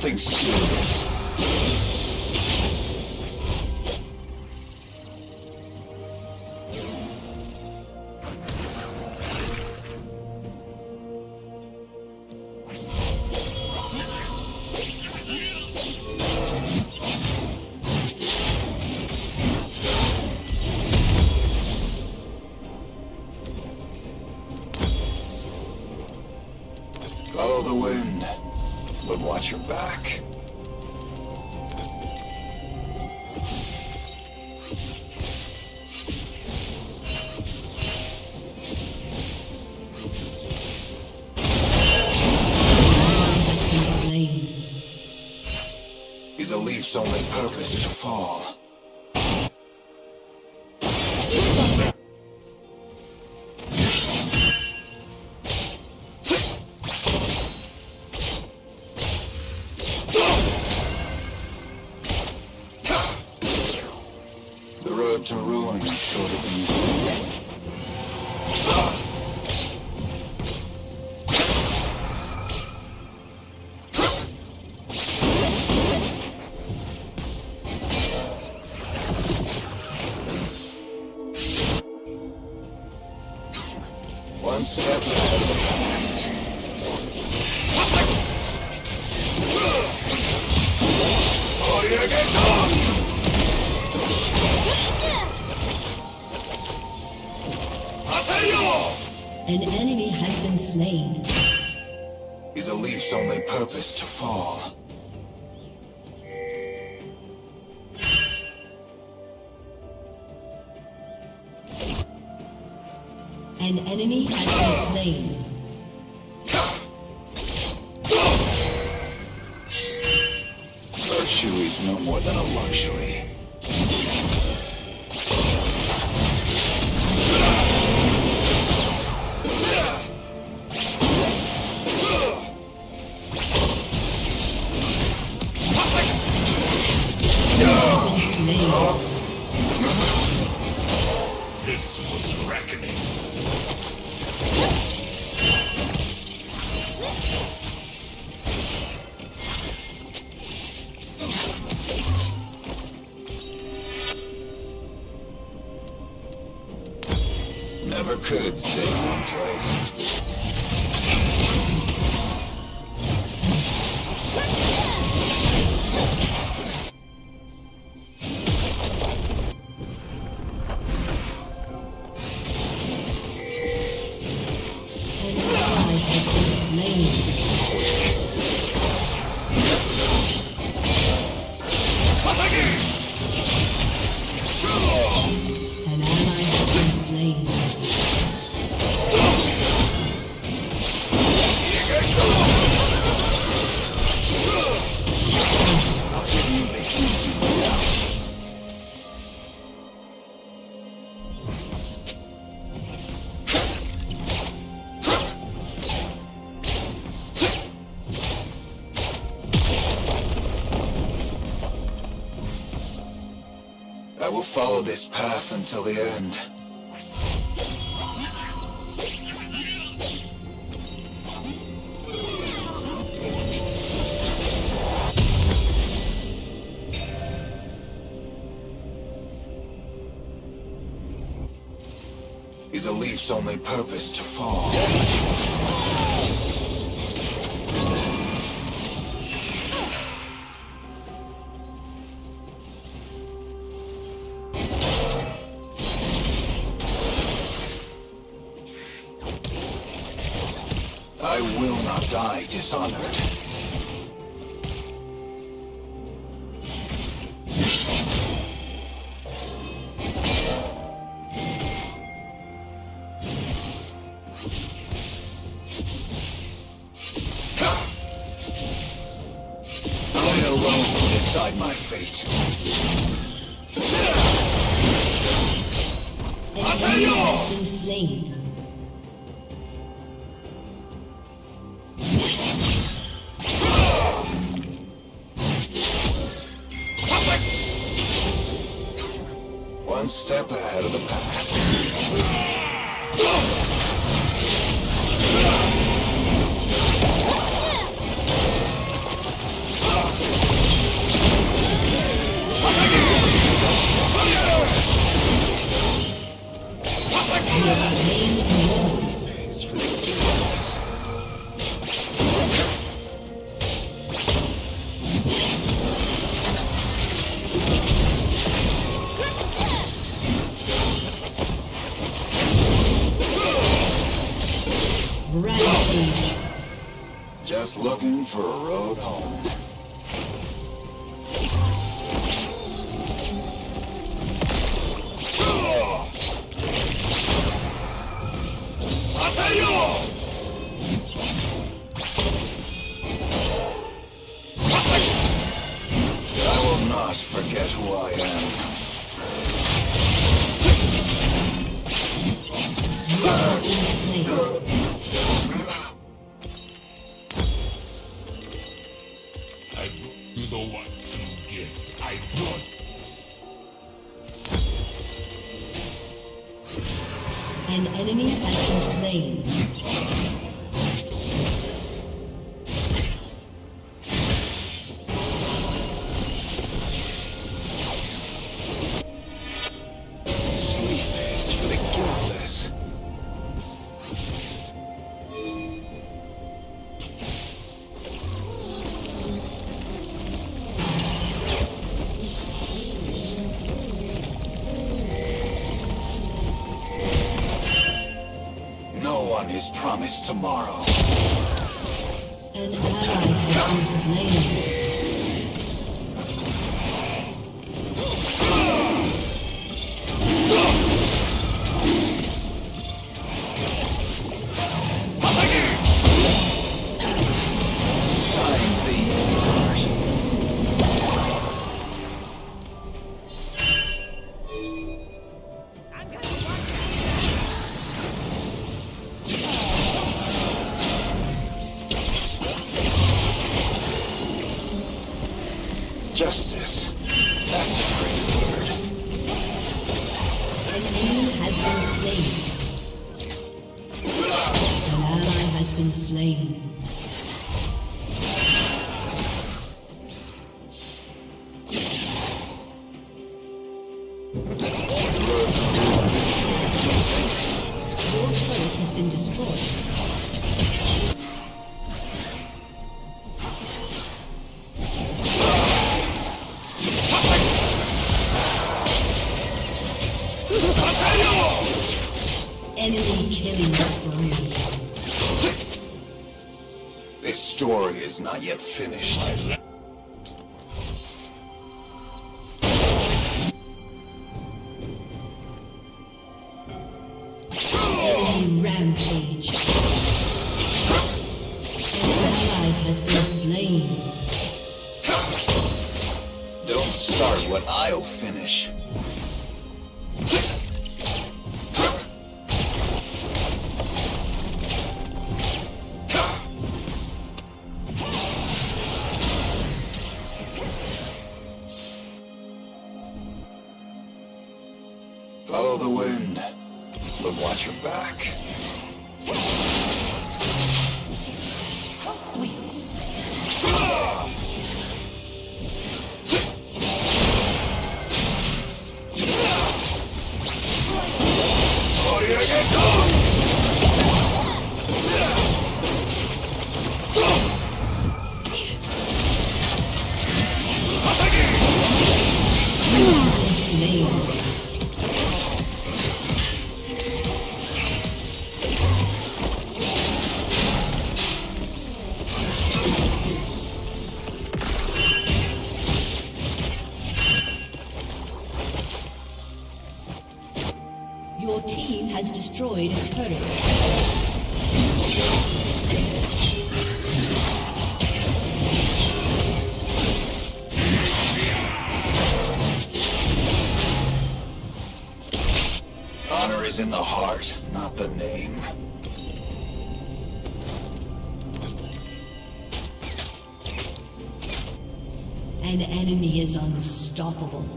nothing serious. Follow the wind, but watch your back. Is a leaf's only purpose to fall. The road to ruin is shorter than you think. One step ahead of the past. Oh, you get caught! An enemy has been slain. Is a leaf's only purpose to fall. An enemy has been slain. Virtue is no more than a luxury. This was reckoning. Never could stay in one place. An ally has been slain. I will follow this path until the end. Is a leaf's only purpose to fall. I will not die dishonored. I alone will decide my fate. An enemy has been slain. One step ahead of the past. Looking for a road home. I will not forget who I am. I do the one to give. I brought. An enemy has been slain. Sleep is for the guiltless. No one is promised tomorrow. An ally has been slain. Justice. That's a great word. An enemy has been slain. An ally has been slain. Your turret has been destroyed. Enemy killing spree. This story is not yet finished. Enemy rampage. An ally has been slain. Don't start what I'll finish. Follow the wind, but watch your back. How sweet. Your team has destroyed a turret. Honor is in the heart, not the name. An enemy is unstoppable.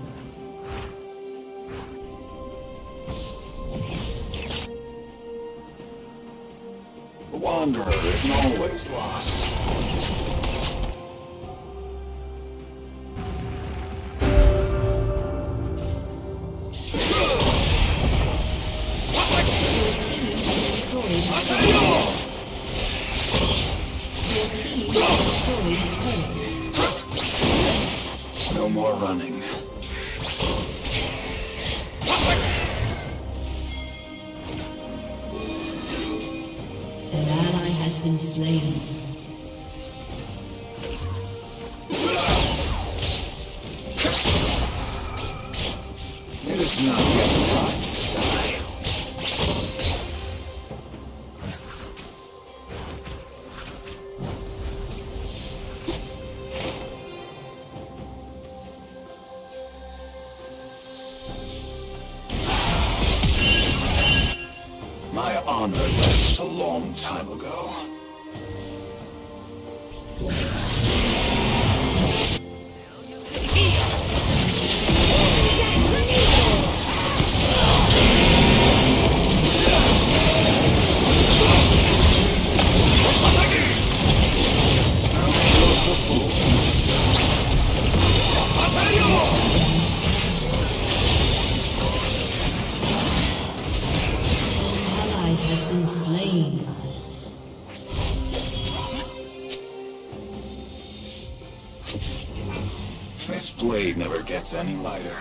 The Wanderer isn't always lost. No more running. An ally has been slain. It's not yet time to die. My honor left a long time ago. Has been slain. This blade never gets any lighter.